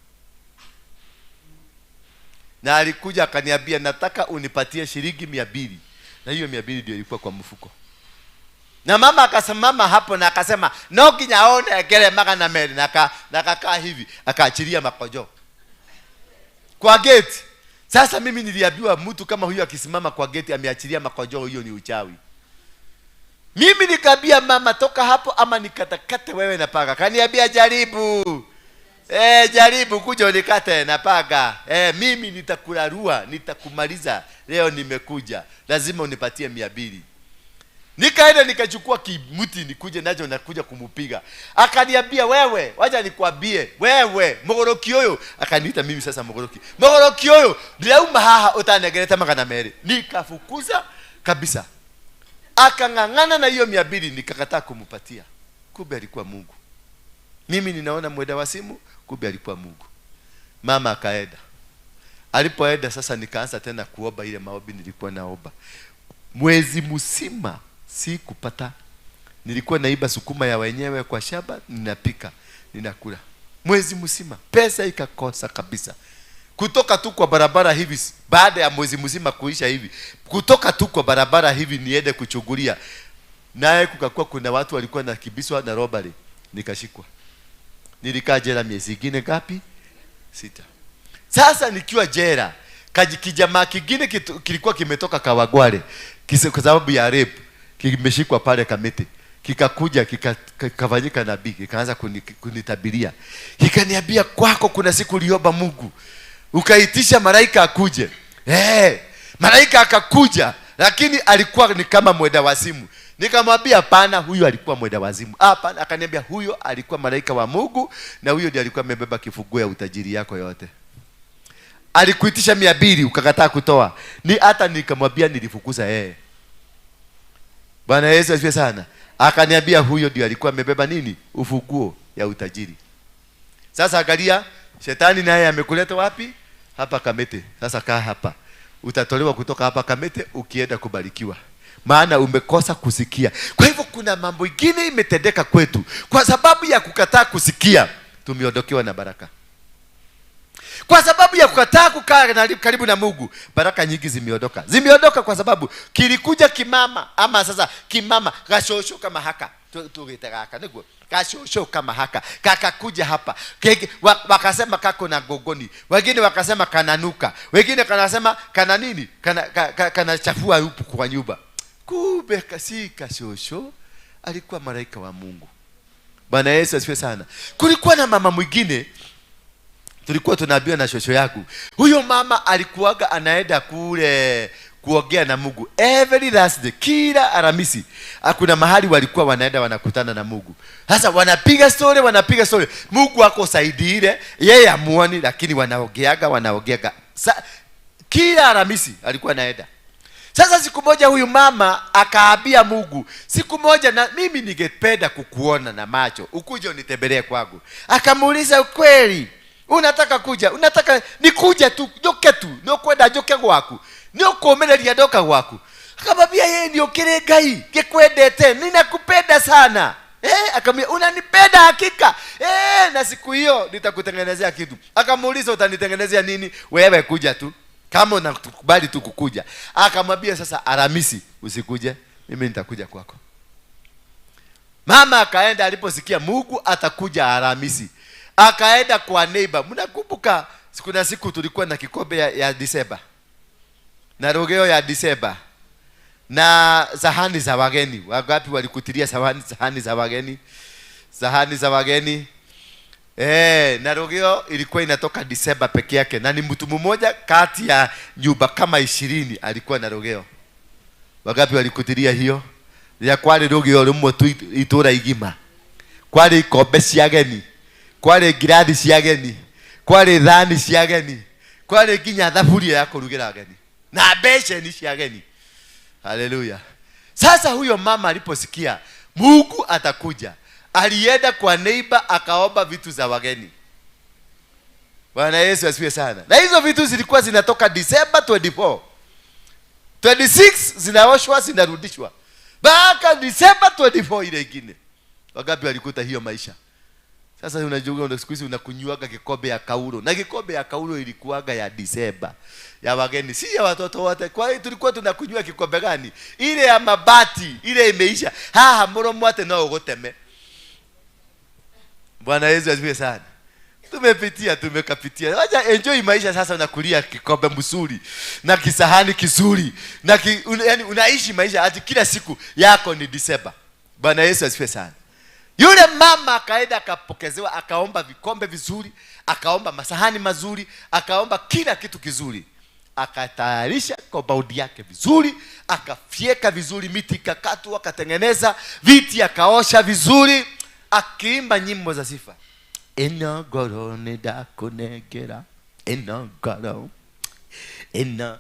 Na alikuja akaniambia, nataka unipatie shilingi 200. Na hiyo 200 ndio ilikuwa kwa mfuko. Na mama akasimama hapo na akasema, no kinyaone gere magana meri, na akakaa hivi, akaachilia makojo kwa geti. Sasa mimi niliambiwa mtu kama huyo akisimama kwa geti ameachilia makojo, hiyo ni uchawi. Mimi nikaambia mama, toka hapo ama nikatakate wewe na panga. Kaniambia jaribu. Jaribu kuja unikate na panga. Mimi nitakurarua, nitakumaliza. Leo nimekuja, lazima unipatie 200. Nikaenda nikachukua kimuti nikuje nacho, nakuja kumupiga. Akaniambia, wewe, wacha nikwambie, wewe mogoroki huyo. Akaniita mimi sasa mogoroki. Mogoroki huyo, ndiauma haha utanegereta magana mere. Nikafukuza kabisa. Akang'ang'ana na hiyo 200, nikakataa kumupatia. Kumbe alikuwa Mungu. Mimi ninaona mwenda wa simu, kumbe alikuwa Mungu. Mama akaenda. Alipoenda sasa nikaanza tena kuomba ile maombi nilikuwa naomba. Mwezi mzima si kupata. Nilikuwa naiba sukuma ya wenyewe kwa shamba, ninapika, ninakula. Mwezi mzima pesa ikakosa kabisa. Kutoka tu kwa barabara hivi, baada ya mwezi mzima kuisha hivi, kutoka tu kwa barabara hivi niende kuchungulia, naye kukakuwa kuna watu walikuwa nakibiswa na robbery, nikashikwa. Nilikaa jela miezi ingine ngapi? 6. Sasa nikiwa jela, kijamaa kingine kilikuwa kimetoka Kawagware kwa sababu ya rape, kimeshikwa pale Kamete. Kikakuja kikafanyika nabii, kikaanza kunitabiria. Kikaniambia, kwako kuna siku uliomba Mungu ukaitisha malaika akuje. Malaika akakuja, lakini alikuwa ni kama mwenda wazimu. Nikamwambia hapana, huyo alikuwa mwenda wazimu. Hapana. Akaniambia huyo alikuwa malaika wa Mungu, na huyo ndiye alikuwa amebeba kifunguo ya utajiri yako yote. Alikuitisha 200 ukakataa kutoa. Hata nikamwambia nilifukuza yeye. Bwana Yesu asifiwe sana. Akaniambia huyo ndiye alikuwa amebeba nini? Ufunguo ya utajiri. Sasa angalia, shetani naye amekuleta wapi? Hapa Kamete. Sasa kaa hapa. Utatolewa kutoka hapa Kamete ukienda kubarikiwa. Maana umekosa kusikia. Kwa hivyo kuna mambo mengine imetendeka kwetu kwa sababu ya kukataa kusikia, tumeondokewa na baraka. Kwa sababu ya kukataa kukaa karibu na Mungu, baraka nyingi zimeondoka. Zimeondoka kwa sababu kilikuja kimama, ama sasa kimama gashosho kama haka. Tugetaka niguo. Gashosho kama haka. Kakakuja hapa. Wakasema kako na gogoni. Wengine wakasema kananuka. Wengine kanasema kana nini? Kana chafua huku kwa nyumba. Kumbe kasi kashosho alikuwa malaika wa Mungu. Bwana Yesu asifiwe sana. Kulikuwa na mama mwingine tulikuwa tunaambiwa na shosho yangu. Huyo mama alikuwaga anaenda kule kuongea na Mungu every last day, kila Alhamisi. Hakuna mahali walikuwa wanaenda wanakutana na Mungu. Sasa wanapiga story. Mungu ako saidire, yeye amuoni, lakini wanaogeaga. Kila Alhamisi alikuwa anaenda. Sasa siku moja huyu mama akaambia Mungu, siku moja na mimi ningependa kukuona na macho, ukuje unitembelee kwangu. Akamuuliza, ukweli unataka kuja? Unataka nikuja tu joke tu, no kwenda joke gwaku, no kuomereria doka gwaku? Akamwambia yeye ndio kile Ngai gikwendete, ninakupenda sana. Akamwambia unanipenda hakika? Na siku hiyo nitakutengenezea kitu. Akamuuliza, utanitengenezea nini? Wewe kuja tu, kama unakubali tu kukuja. Akamwambia sasa Alhamisi usikuje, mimi nitakuja kwako. Mama akaenda, aliposikia Mungu atakuja Alhamisi, akaenda kwa neighbor. Mnakumbuka kuna siku tulikuwa na kikombe ya Disemba na rogeo ya Disemba na sahani za wageni? Wangapi walikutilia sahani za wageni? Sahani za wageni. Na rogeo ilikuwa inatoka Disemba peke yake, na ni mtu mmoja kati ya nyumba kama 20 alikuwa na rogeo. Wangapi walikutiria hiyo? Ya kwale rogeo rumwe tu itura igima. Kwale ikombe cia ageni, kwale ngirathi cia ageni, kwale thani cia ageni, kwale nginya thaburia ya kurugira ageni na besheni cia ageni. Haleluya. Sasa huyo mama aliposikia Mungu atakuja, alienda kwa neighbor akaomba vitu za wageni. Bwana Yesu asifiwe sana. Na hizo vitu zilikuwa zinatoka December 24. 26 zinaoshwa zinarudishwa. Baka December 24 ile ingine. Wangapi walikuta hiyo maisha? Sasa unajua siku hizi unakunywaga kikombe ya kaulo. Na kikombe ya kaulo ilikuwaga ya December. Ya wageni, si ya watoto wote. Kwa hiyo tulikuwa tunakunywa kikombe gani? Ile ya mabati, ile imeisha. Mromo wote nao ugoteme. Bwana Yesu asifiwe sana. Tumekapitia. Wacha enjoy maisha sasa, unakulia kikombe mzuri na kisahani kizuri na yani unaishi maisha ati kila siku yako ni December. Bwana Yesu asifiwe sana. Yule mama akaenda akapokezewa, akaomba vikombe vizuri, akaomba masahani mazuri, akaomba kila kitu kizuri. Akatayarisha compound yake vizuri, akafieka vizuri, miti ikakatwa, akatengeneza viti, akaosha vizuri, akiimba nyimbo za sifa. Enogoro nedakunegera, enogoro,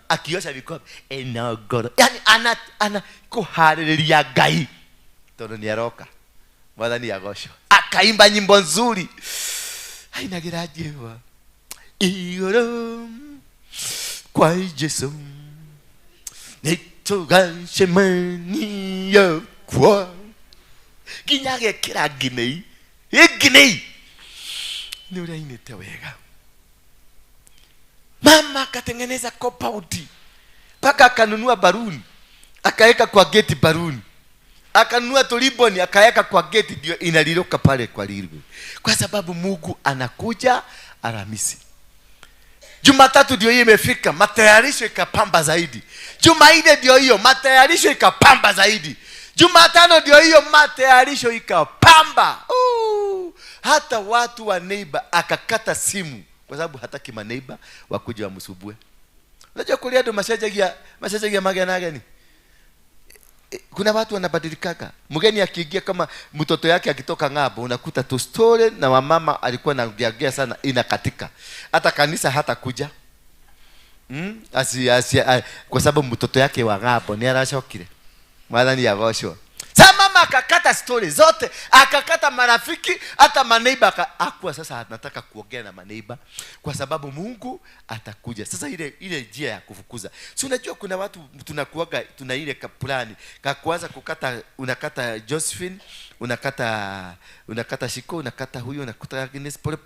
akiosha vikombe, enogoro. Yani ana kuhariria Ngai tondo ni aroka. Mwathani agosho. Akaimba nyimbo nzuri. Ainagira jewa. Igoro kwa Yesu. Nituganshemani yakwa. Ginyage kira ginei. Ginei. Ni urainite wega. Mama akatengeneza compound. Paka akanunua balloon. Akaeka kwa gate balloon. Akanunua tuliboni akaeka kwa gate, ndio inaliruka pale kwa lilwe. Kwa sababu Mungu anakuja Alhamisi. Jumatatu ndio hiyo imefika, matayarisho ikapamba zaidi. Jumanne ndio hiyo, matayarisho ikapamba zaidi. Jumatano ndio hiyo, matayarisho ikapamba. Hata watu wa neighbor akakata simu kwa sababu hataki maneighbor wakuja wamsubue. Unajua kulia ndo mashajagia magana gani? Kuna watu wanabadilikaga. Mgeni akiingia kama mtoto yake akitoka ng'ambo, unakuta tu story na wamama alikuwa anaongea sana inakatika. Hata kanisa hata kuja. Kwa sababu mtoto yake wa ng'ambo ni arashokire. Mwathani agocwo. Sasa mama akakata story zote, akakata marafiki, hata maneiba akwa. Sasa anataka kuongea na maneiba kwa sababu Mungu atakuja. Sasa ile njia ya kufukuza. Si unajua kuna watu tunakuaga tuna ile kaplani. Kwanza kukata, unakata Josephine, unakata Shiko, unakata huyo, unakata Agnes pole.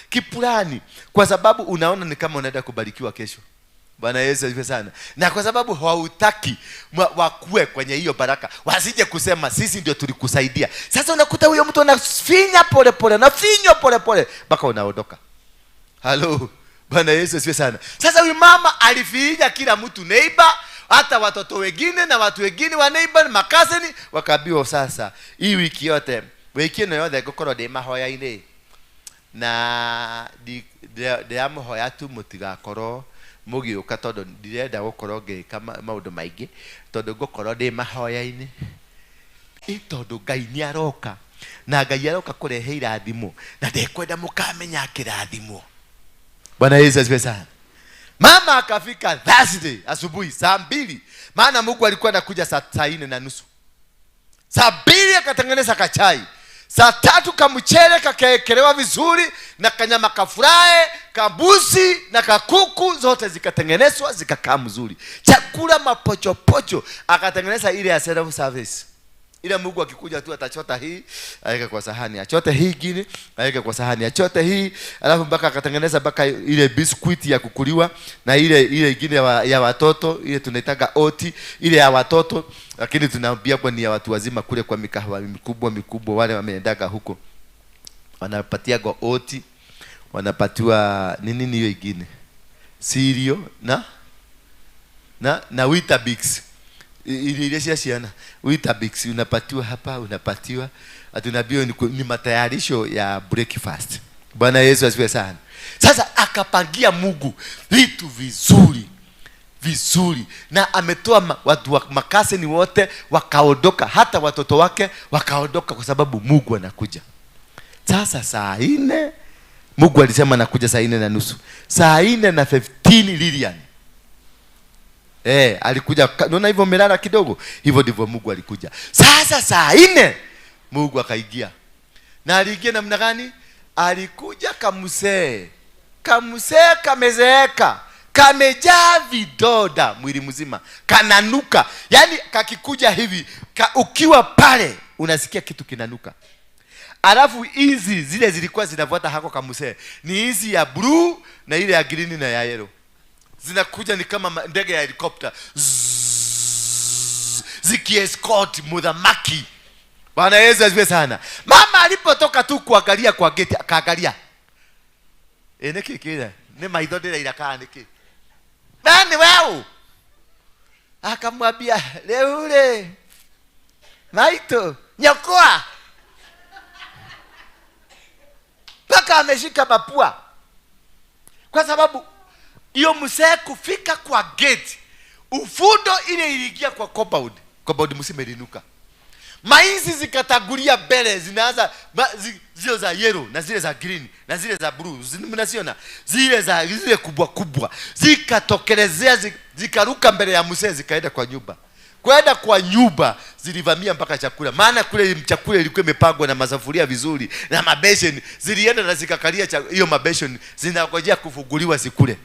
Kiplani kwa sababu unaona ni kama unaenda kubarikiwa kesho. Bwana Yesu asifiwe sana. Na kwa sababu hautaki wakue kwenye hiyo baraka, wasije kusema sisi ndio tulikusaidia. Sasa unakuta huyo mtu anafinya pole, na finyo pole mpaka unaondoka. Halo. Bwana Yesu asifiwe sana. Sasa huyu mama alifinya kila mtu, neighbor, hata watoto wengine na watu wengine wa neighbor, makazeni, wakaambiwa sasa hii wiki yote, wiki ino yothe gukoro ndi mahoya ine. Na ndi amuhoya tu mutigakorwo mugiuka tondu ndirenda gukorwo ngika maundu maingi, tondu gukorwo ndi mahoya-ini. Tondu Ngai ni aroka, na Ngai aroka kurehe irathimo, na ndekwenda mukamenya kirathimo. Bwana Yesu asifiwe sana. Mama akafika Thursday asubuhi saa 2, maana Mungu alikuwa anakuja saa 4:30. Saa 2 akatengeneza kachai. Saa 3 kamchele kakeekelewa vizuri na kanyama kafurae, kabusi na kakuku zote zikatengenezwa zikakaa mzuri. Chakula mapochopocho, akatengeneza ile ya self service. Ile Mungu akikuja tu atachota hii, aweke kwa sahani, achote hii ingine, aweke kwa sahani, achote hii, alafu mpaka akatengeneza mpaka ile biscuit ya kukuliwa na ile ingine ya watoto, ile tunaitaga oti, ile ya watoto, lakini tunaambia kwa ni ya watu wazima kule kwa mikahawa mikubwa wale wameendaga huko. Wanapatia go oti, wanapatiwa nini hiyo ingine? Cereal na Weetabix. Ile siana Weetabix unapatiwa hapa, unapatiwa Atunabii ni matayarisho ya breakfast. Bwana Yesu asifiwe sana. Sasa akapangia Mungu vitu vizuri na ametoa watu wa makaseni wote wakaondoka, hata watoto wake wakaondoka, kwa sababu Mungu anakuja. Sasa saa 4 Mungu alisema anakuja saa 4:30. Saa 4:15 Lilian alikuja. Unaona hivyo melala kidogo, hivyo ndivyo Mungu alikuja. Sasa saa 4 Mungu akaingia. Na aliingia namna gani? Alikuja kamsee kamezeeka, kamejaa vidoda mwili mzima, kananuka. Yaani kakikuja hivi ukiwa pale unasikia kitu kinanuka. Alafu hizi zile zilikuwa zinafuata hako kamsee ni hizi ya blue na ile ya green na ya yellow. Zinakuja ni kama ndege ya helicopter zikiescort mudhamaki. Bwana Yesu asifiwe sana. Mama alipotoka tu kuangalia kwa gate, akaangalia niki kile ni maitho ndira irakaa niki nani wewe, akamwambia leule maito nyokoa, paka ameshika mapua, kwa sababu hiyo msee kufika kwa gate, ufundo ile iliingia kwa compound msime linuka. Maizi zikatagulia mbele, zinaanza zile za yellow na zile za green na zile za blue. Mnasiona zile kubwa zikatokelezea, zikaruka mbele ya msee, zikaenda kwa nyumba. Kwenda kwa nyumba zilivamia mpaka chakula, maana kule chakula ilikuwa imepangwa na masafuria vizuri na mabesheni. Zilienda na zikakalia hiyo mabesheni, zinangojea kufunguliwa zikule.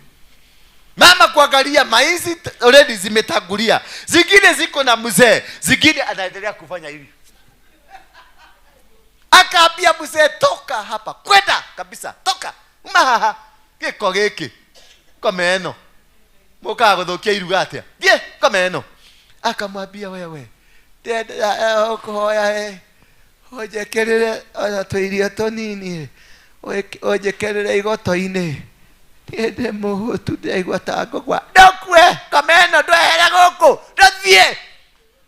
Mama kuangalia maizi already zimetagulia, zingine ziko na mzee, zingine anaendelea kufanya hivi. Akaambia mzee, toka hapa, kwenda kabisa, toka mahaha kiko giki komeno muka guthukia iruga atia ye komeno. Akamwambia wewe dada okoya ojekerere ona twirio tonini ojekerere igoto-ini ende muhutu ndaigua tango kwa ndokwe kameno ndwehere guku ndathie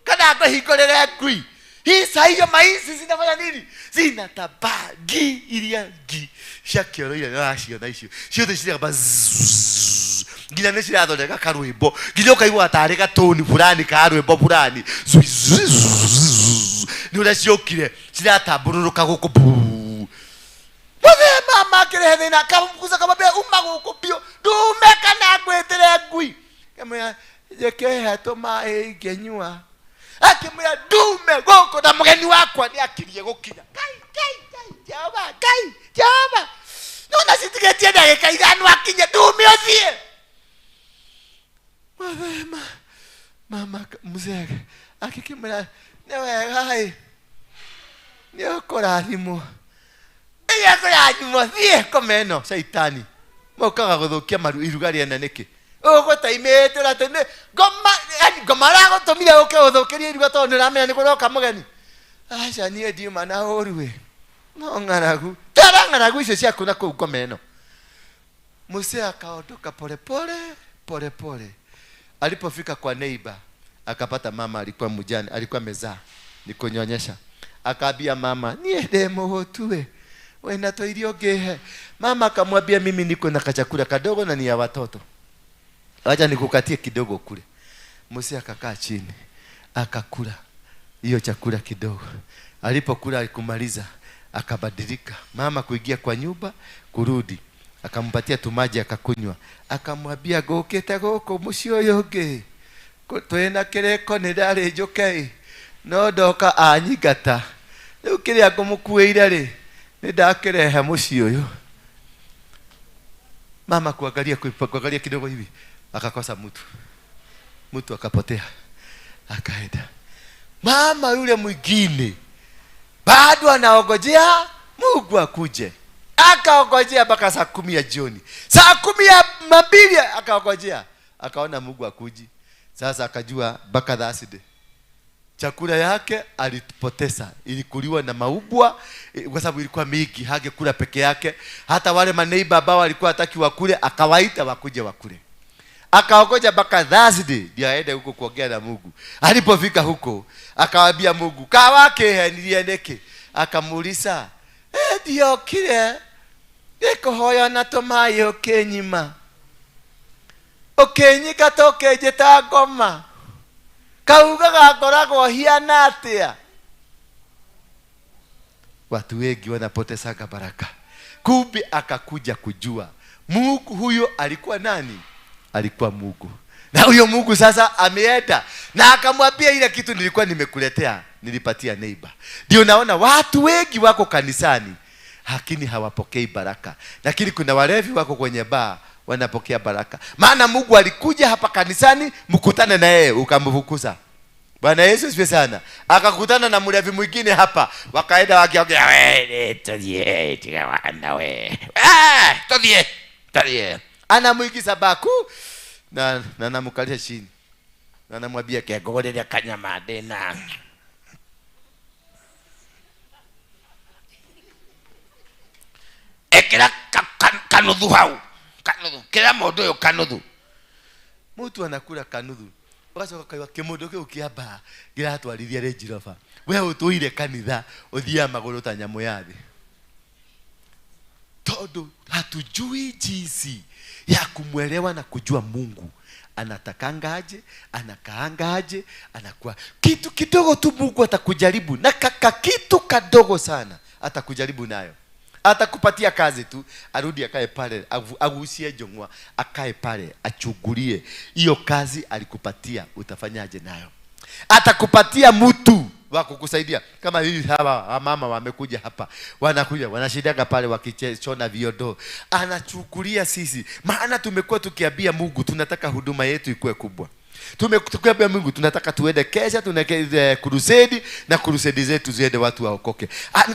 kana ngahingurire ngui. Hii saa hiyo maizi zinafanya nini? Zinatabagi iria ngi shakero ile rasio na icio ciothe ciraba nginya nĩ cirathondeka karwĩmbo, nginya ũkaigua tarĩ gatũni fulani ka rwĩmbo fulani nĩ ũrĩa ciokire ciratambũrũrũka gũkũ. Wewe mama kile thina kamkuza kama be umaguko pio ndume kana gwetere ngui kama yeke hato mai genyua akimya ndume goko na mugeni wakwa ni akirie gukinya kai jaba no na sitigetie ndagika iganu akinya ndume othie. Wewe mama mzee akikimya newe hai ni okorathimo yako ya nyumothie komeno saitani mokaga guthukia maru iruga ria naniki ugo taimete la tene ngoma la gotomire uke uthukirie iruga to niramenya ni kuroka mugeni. Acha nie ndiuma na oruwe no ngaragu tara ngaragu icio ciaku na kuu komeno. Muse akaondoka pole. Alipofika kwa neighbor akapata mama alikuwa mjane, alikuwa mezaa ni kunyonyesha. Akaambia mama niende muhutue wena toirio gehe. Mama akamwambia mimi niko na kachakula kadogo na ni ya watoto, acha nikukatie kidogo kule. Muse akakaa chini akakula hiyo chakula kidogo. Alipokula alikumaliza akabadilika. Mama kuingia kwa nyumba kurudi, akampatia tumaji akakunywa. Akamwambia gokete goko mucio yoge twena kireko ni ndari njuke no ndoka anyingata riu kiria ngumukuire ri ni ndakirehe mucio uyu. Mama kuangalia kidogo hivi akakosa mtu akapotea akaenda. Mama yule mwingine bado anaongojea Mungu akuje. Akaongojea mpaka saa 10 ya jioni, saa 12 akaongojea, akaona Mungu akuji. Sasa akajua mpaka Thursday chakula yake alipoteza, ilikuliwa na maubwa kwa sababu ilikuwa mingi, hangekula peke yake. Hata wale maneiba ambao walikuwa hataki wakule akawaita wakuje wakule. Akaongoja mpaka Thursday ndio aende huko kuongea na Mungu. Alipofika huko akawaambia Mungu kawake niliendeke akamuuliza, ndio kile ikohoya na tomayo kenyima okenyika tokeje ta ngoma kauga gakoragwo hiana atia. Watu wengi wanapoteza baraka. Kumbe akakuja kujua Mungu huyo alikuwa nani? Alikuwa Mungu. Na huyo Mungu sasa ameenda na akamwambia ile kitu nilikuwa nimekuletea nilipatia neighbor. Ndio naona watu wengi wako kanisani lakini hawapokei baraka. Lakini kuna walevi wako kwenye baa wanapokea baraka. Maana Mungu alikuja hapa kanisani mkutane na yeye ukamfukuza. Bwana Yesu asifiwe sana. Akakutana na mlevi mwingine hapa, wakaenda wakiongea, wewe todie tika we. Todie. Anamuigiza baku na namkalia chini. Na anamwambia kegole ya kanyama dena. Ekira kanudhu hau. Kanudhu. Kila modo yo kanudhu. Mtu anakula kanudhu. Wakasoka kaiwa kemodo ke ukiaba gira atwarithia Range Rover. Wewe utuire kanitha uthia maguru ta nyamo yathi. Todo hatujui jinsi ya kumwelewa na kujua Mungu anatakangaje, anakaangaje, anakuwa kitu kidogo tu. Mungu atakujaribu na kitu kadogo sana atakujaribu nayo. Atakupatia kazi tu, arudi akae pale, agusie jongwa, akae pale, achugulie hiyo kazi alikupatia, utafanyaje nayo? Atakupatia mtu wa kukusaidia. Kama hivi hawa mama wamekuja hapa, wanakuja wanashidaga pale wakichona viodo, anachukulia sisi. Maana tumekuwa tukiambia Mungu tunataka huduma yetu ikuwe kubwa. Tumekwambia Mungu tunataka tuende kesha, tuneke crusade na crusade zetu ziende watu waokoke.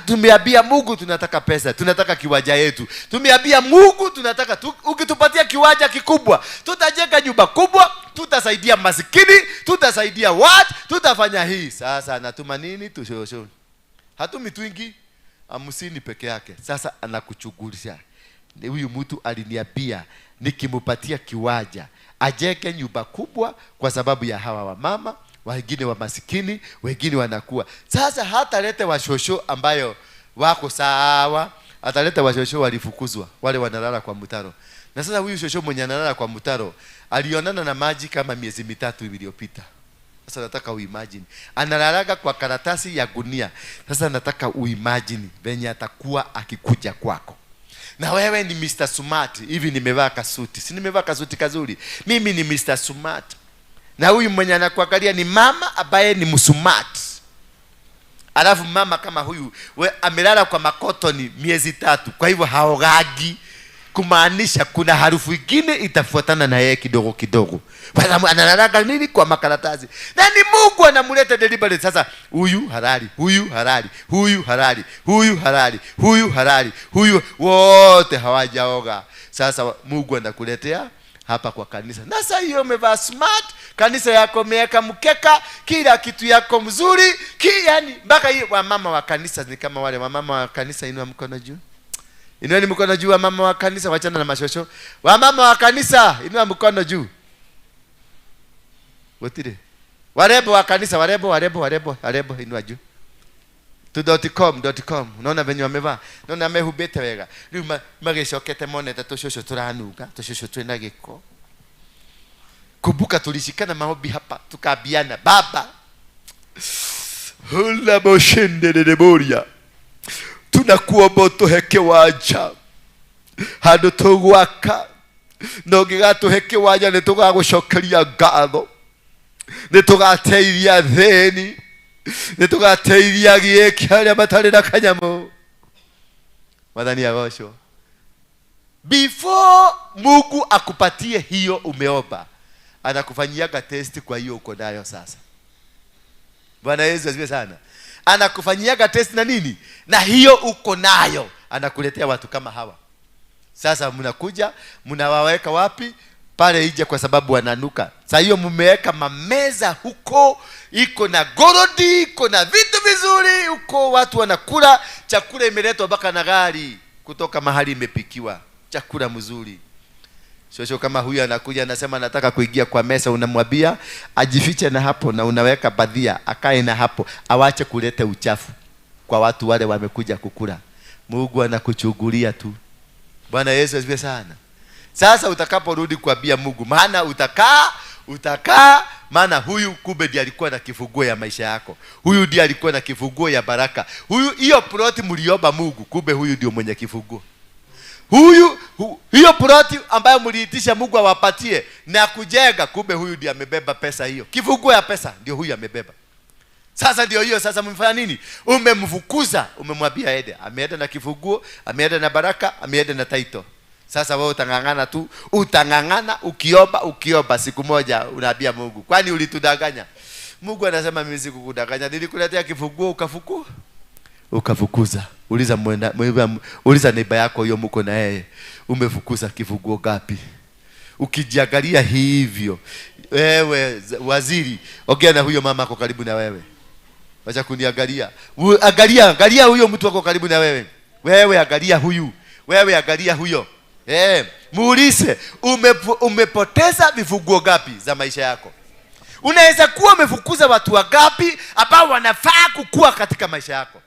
Tumeambia Mungu tunataka pesa, tunataka kiwanja yetu. Tumeambia Mungu tunataka ukitupatia kiwanja kikubwa, tutajenga nyumba kubwa, tutasaidia masikini, tutasaidia watu, tutafanya hii. Sasa anatuma nini? Tushosho. Hatumi twingi 50 peke yake. Sasa anakuchugulisha. Huyu mtu aliniambia nikimpatia kiwanja ajeke nyumba kubwa kwa sababu ya hawa wa mama, wengine wa masikini, wengine wanakuwa. Sasa hata lete washosho ambayo wako sawa, ataleta washosho walifukuzwa, wale wanalala kwa mtaro. Na sasa huyu shosho mwenye analala kwa mtaro alionana na maji kama miezi 3 iliyopita. Sasa nataka uimagine analalaga kwa karatasi ya gunia. Sasa nataka uimagine venye atakuwa akikuja kwako. Na wewe ni Mr. Smart. Hivi nimevaa kasuti. Si nimevaa kasuti kazuri. Mimi ni Mr. Smart. Na huyu mwenye anakuangalia ni mama ambaye ni msmart. Alafu mama kama huyu amelala kwa makotoni miezi 3. Kwa hivyo haogagi. Kumaanisha kuna harufu nyingine itafuatana na yeye kidogo kidogo. Bwana analalaga nini kwa makaratasi. Na ni Mungu anamleta delivery. Sasa huyu halali, huyu halali, huyu halali, huyu halali, huyu halali, huyu wote hawajaoga. Sasa Mungu anakuletea hapa kwa kanisa. Na sasa hiyo umevaa smart, kanisa yako umeweka mkeka, kila kitu yako mzuri, yani mpaka hiyo wamama wa kanisa ni kama wale wamama wa kanisa. Inua mkono juu. Inueni mkono juu wamama wa kanisa, wachana na mashosho. Wamama wa kanisa, inua mkono juu. Wotire. Warebo wa kanisa, warebo, inua juu. to.com. Unaona venye wamevaa. Unaona amehubeta wega. Riu magicokete monete tushosho turanuga, tushosho twina giko. Kumbuka tulishikana maombi hapa, tukaambiana Baba. Hula boshende de boria. Tunakuomba tuhe waja handu tugwaka no ngigatuhe kiwanja ni tugagucokeria ngatho, ni tugateithia theni, ni tugateithia gieki haria matari na kanyamu. Mwathani agocwo. Before Mungu akupatie hiyo umeomba, anakufanyiaga test kwa hiyo uko nayo sasa. Bwana Yesu asifiwe sana. Anakufanyiaga test na nini? Na hiyo uko nayo. Anakuletea watu kama hawa. Sasa mnakuja, mnawaweka wapi? Pale nje kwa sababu wananuka. Sasa hiyo mmeweka mameza huko, iko na gorodi, iko na vitu vizuri huko, watu wanakula, chakula imeletwa mpaka na gari kutoka mahali imepikiwa. Chakula mzuri. Shosho kama huyu anakuja anasema nataka kuingia kwa mesa, unamwambia ajifiche na hapo na unaweka badhia akae na hapo, awache kuleta uchafu. kwa watu wale wamekuja kukula. Mungu anakuchungulia tu. Bwana Yesu asifiwe sana. Sasa utakaporudi kuambia Mungu, maana utakaa, maana huyu kumbe ndiye alikuwa na kifunguo ya maisha yako. Huyu ndiye alikuwa na kifunguo ya baraka. Hiyo ploti mliomba Mungu, kumbe huyu ndio mwenye kifunguo. Hiyo ploti ambayo mliitisha Mungu awapatie na kujenga, kumbe huyu ndiye amebeba pesa hiyo. Kifunguo ya pesa ndio huyu amebeba. Sasa ndio hiyo, sasa mfanya nini? Umemfukuza, umemwambia aende. Ameenda na kifunguo, ameenda na baraka, ameenda na title. Sasa wewe utangangana tu, utangangana ukiomba, siku moja unaambia Mungu, kwani ulitudanganya? Mungu anasema mimi sikukudanganya, nilikuletea kifunguo ukafukuza. Uliza neighbor yako hiyo mko na yeye, umefukuza kifunguo gapi? Ukijiangalia hivyo, wewe waziri, ongea na huyo mama ako karibu na wewe. Wacha kuniangalia. Angalia huyo mtu wako karibu na wewe. Wewe angalia huyo. Muulize, umepoteza vifunguo gapi za maisha yako? Unaweza kuwa umefukuza watu wangapi ambao wanafaa kukua katika maisha yako?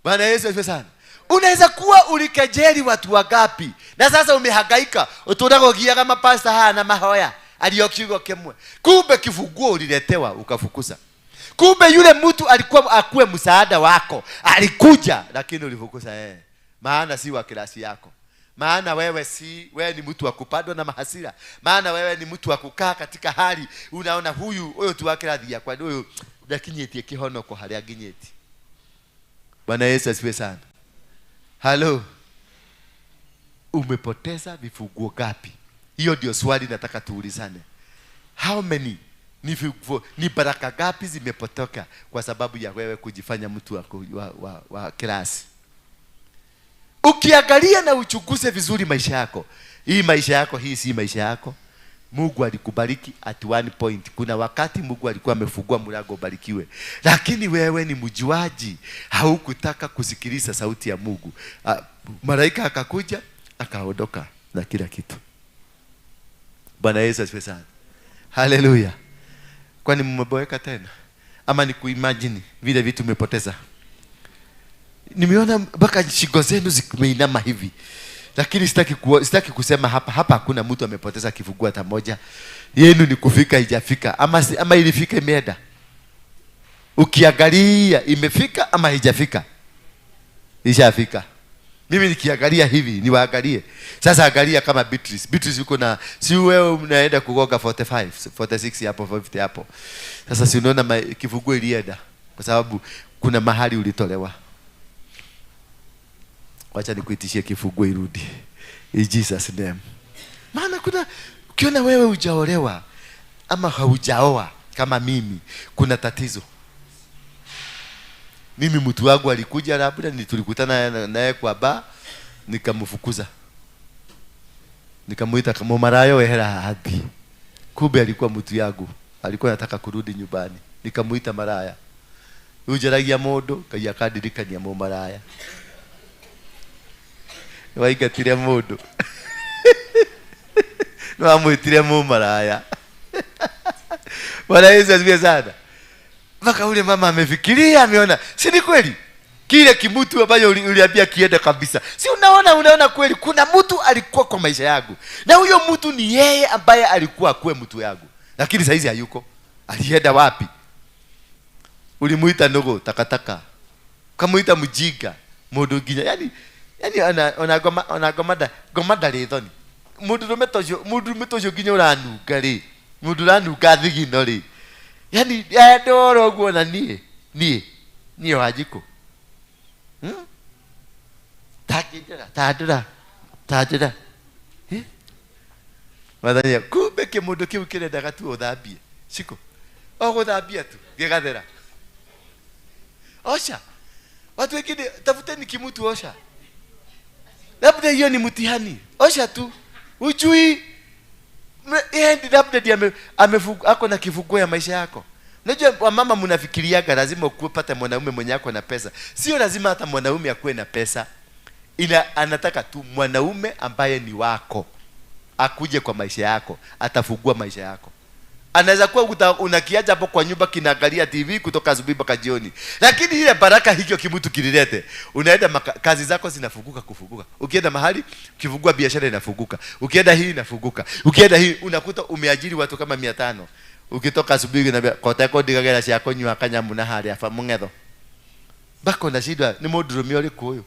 Bwana Yesu asifiwe sana. Unaweza kuwa ulikejeli watu wangapi na sasa umehangaika, utondako gia kama pastor hana mahoya aliyokigo kemwe. Kumbe kifunguo uliletewa ukafukuza. Kumbe yule mtu alikuwa akuwe msaada wako, alikuja, lakini ulifukuza yeye. Maana si wa klasi yako. Maana wewe ni mtu wa kupandwa na mahasira. Maana wewe ni mtu wa kukaa katika hali unaona huyu tu wake radhi ya kwa huyu dakinyeti kihono kwa hali aginyeti. Bwana Yesu asifiwe sana. Halo. Umepoteza vifunguo gapi? Hiyo ndio swali nataka tuulizane. How many ni baraka gapi zimepotoka kwa sababu ya wewe kujifanya mtu wa klasi? Ukiangalia na uchunguze vizuri maisha yako. Hii maisha yako, hii si maisha yako. Mungu alikubariki at one point. Kuna wakati Mungu alikuwa amefungua mlango ubarikiwe. Lakini wewe ni mjuaji, haukutaka kusikiliza sauti ya Mungu. Malaika akakuja, akaondoka na kila kitu. Bwana Yesu asifiwe sana. Haleluya. Kwani mmeboeka tena? Ama ni kuimagine vile vitu umepoteza? Nimeona mpaka shingo zenu zimeinama hivi. Lakini sitaki kusema hapa hakuna mtu amepoteza kifunguo hata moja. Yenu ni kufika haijafika ama ilifika imeenda. Ukiangalia imefika ama haijafika? Ishafika. Mimi nikiangalia hivi, niwaangalie. Sasa angalia kama Beatrice yuko na, si wewe unaenda kugoga 45, 46 hapo, 50 hapo. Sasa si unaona kifunguo ilienda kwa sababu kuna mahali ulitolewa. Wacha nikuitishie kifunguo irudi. In Jesus name. Maana ukiona wewe hujaolewa ama haujaoa kama mimi, kuna tatizo. Mimi mtu wangu alikuja labda tulikutana naye kwa bar, nikamfukuza. Nikamuita kama marayo ehera hadi. Kumbe alikuwa mtu yangu. Alikuwa anataka kurudi nyumbani. Nikamuita maraya. Ujaragia modo kaya kadirikania mu maraya. Waigatire modo. No amwitire mu maraya. Bwana Yesu asifiwe sana. Mpaka ule mama amefikiria, ameona si ni kweli kile kimutu ambacho uliambia kiende kabisa. Si unaona kweli kuna mtu alikuwa kwa maisha yangu, na huyo mtu ni yeye ambaye alikuwa akue mtu yangu, lakini saizi hayuko. Alienda wapi? Ulimuita ndogo takataka, kamuita mjinga mundu ginya, yani ona gomada rithoni mundu metojo ginya uranuka ri mundu ranuka thigino ri, yani ndoro guo na nie wajiko tajira wadhania kumbe kimundu kiu kirendaga tu uthambie siko oguthambia tu gigathera osha. Watu wengine tafuteni kimutu osha, labda hiyo ni mtihani. Osha tu ujui labda ndiye ako na kifunguo ya maisha yako. Unajua wamama mnafikiriaga lazima ukupate mwanaume mwenye ako na pesa. Sio lazima hata mwanaume akuwe na pesa. Anataka tu mwanaume ambaye ni wako akuje kwa maisha yako, atafungua maisha yako. Anaweza kuwa unakiacha hapo kwa nyumba kinaangalia TV kutoka asubuhi mpaka jioni. Lakini ile baraka hiyo kimutu kililete, unaenda kazi zako zinafunguka kufunguka. Ukienda mahali, ukifungua biashara inafunguka. Ukienda hii inafunguka. Ukienda hii unakuta umeajiri watu kama 500. Ukitoka asubuhi unaambia koteko digagera cia kunywa kanyamu na hari afa mungetho. Bako na shida ni mudurumio ri kuyu.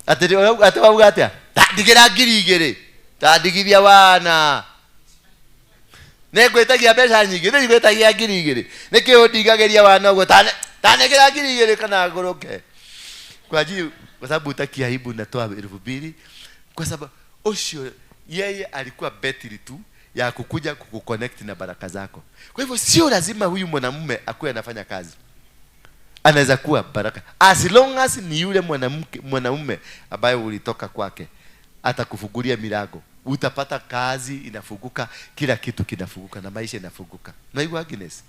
Atawauga atia? Tandigira ngiri igiri. Tandigithia wana. Negwetagia mbeca nyingi, negwetagia ngiri igiri. Niki undigageria wana ugo tanegira ngiri igiri kana ngoroke. Kwa sababu utaki aibu natoa 2,000 kwa sababu osho yeye alikuwa betri tu ya kukuja kukuconnect na baraka zako. Kwa hivyo sio lazima huyu mwanamume akuwe anafanya kazi. Anaweza kuwa baraka as long as ni yule mwanamume ambaye ulitoka kwake, atakufungulia milango. Utapata kazi inafunguka, kila kitu kinafunguka na maisha inafunguka. Na hiyo Agnes,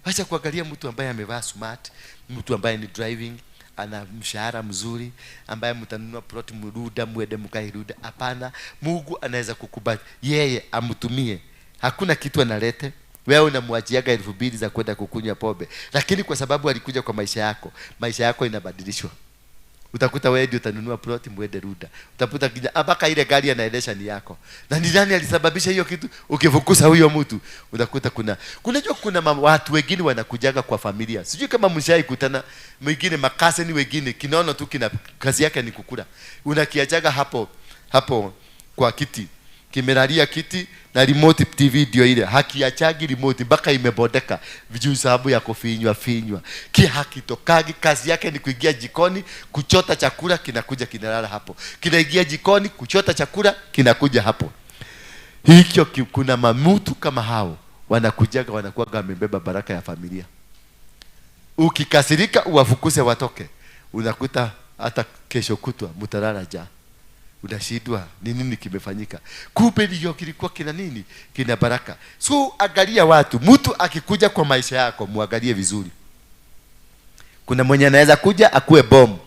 acha kuangalia mtu ambaye amevaa smart, mtu ambaye ni driving, ana mshahara mzuri, ambaye mtanunua plot muruda muende mkairuda. Hapana, Mungu anaweza kukubali yeye amtumie. Hakuna kitu analete. Wewe unamwachiaga 2,000 za kwenda kukunywa pombe, lakini kwa sababu alikuja kwa maisha yako inabadilishwa. Utakuta wewe ndio utanunua plot muende ruda. Utakuta mpaka ile gari anaendesha ni yako. Na ni nani alisababisha hiyo kitu? Ukifukuza huyo mtu, utakuta kuna watu wengine wanakujaga kwa familia. Sijui kama mshai kutana mwingine makaseni wengine kinaona tu kina kazi yake ni kukula. Unakiachaga hapo kwa kiti. Kimelalia kiti na remote TV ndio ile. Hakiachagi remote mpaka imebodeka. Vijuu sababu ya kufinywa. Hakitokagi, kazi yake ni kuingia jikoni, kuchota chakula, kinakuja kinalala hapo. Kinaingia jikoni, kuchota chakula, kinakuja hapo. Hikyo kuna mamutu kama hao wanakujaga wanakuwa wamebeba baraka ya familia. Ukikasirika uwafukuse watoke. Unakuta hata kesho kutwa mtalala njaa. Unashindwa ni nini kimefanyika. Kumbe ndio kilikuwa kina nini? Kina baraka. So angalia watu, mtu akikuja kwa maisha yako muangalie vizuri. Kuna mwenye anaweza kuja akue bomu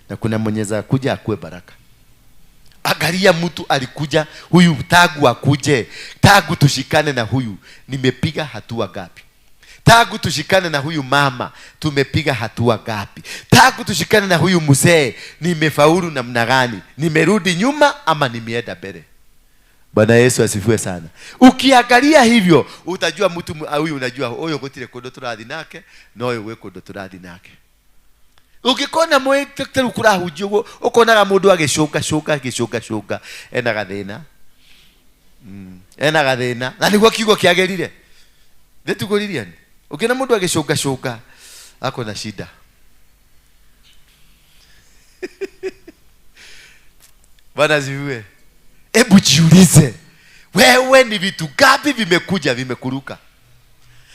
na kuna mwenye anaweza kuja akue baraka. Angalia mtu alikuja, huyu tagu akuje, tagu tushikane na huyu, nimepiga hatua gapi? Tagu tushikane na huyu mama, tumepiga hatua gapi? Tagu tushikane na huyu mzee, nimefaulu namna gani? Nimerudi nyuma ama nimeenda mbele? Bwana Yesu asifiwe sana. Ukiangalia hivyo, utajua mtu huyu, unajua huyo gotire kondo turathi nake, na huyo we kondo turathi nake. Ukikona mwe tekteru kurahujio, ukonaga mundu agishuka ena gathina. Ena gathina. Na niguo kiugo kiagerire. Ndetugoririe ni. Ukiona mundu agishuka ako na shida. Bwana asifiwe. Hebu jiulize, wewe ni vitu gapi vimekuja vimekuruka?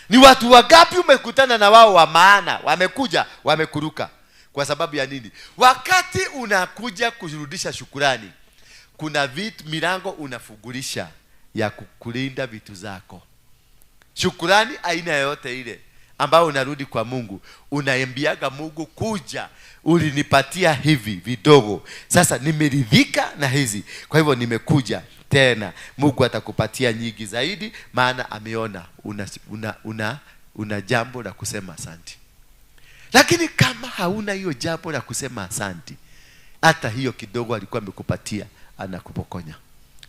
Ni watu wangapi umekutana na wao wa maana, wamekuja wamekuruka? Kwa sababu ya nini? Wakati unakuja kurudisha shukurani, kuna vitu milango unafungulisha ya kukulinda vitu zako. Shukurani aina yoyote ile ambao unarudi kwa Mungu, unaambiaga Mungu, kuja ulinipatia hivi vidogo, sasa nimeridhika na hizi, kwa hivyo nimekuja tena. Mungu atakupatia nyingi zaidi, maana ameona una jambo la kusema asante. Lakini kama hauna hiyo jambo la kusema asante, hata hiyo kidogo alikuwa amekupatia anakupokonya.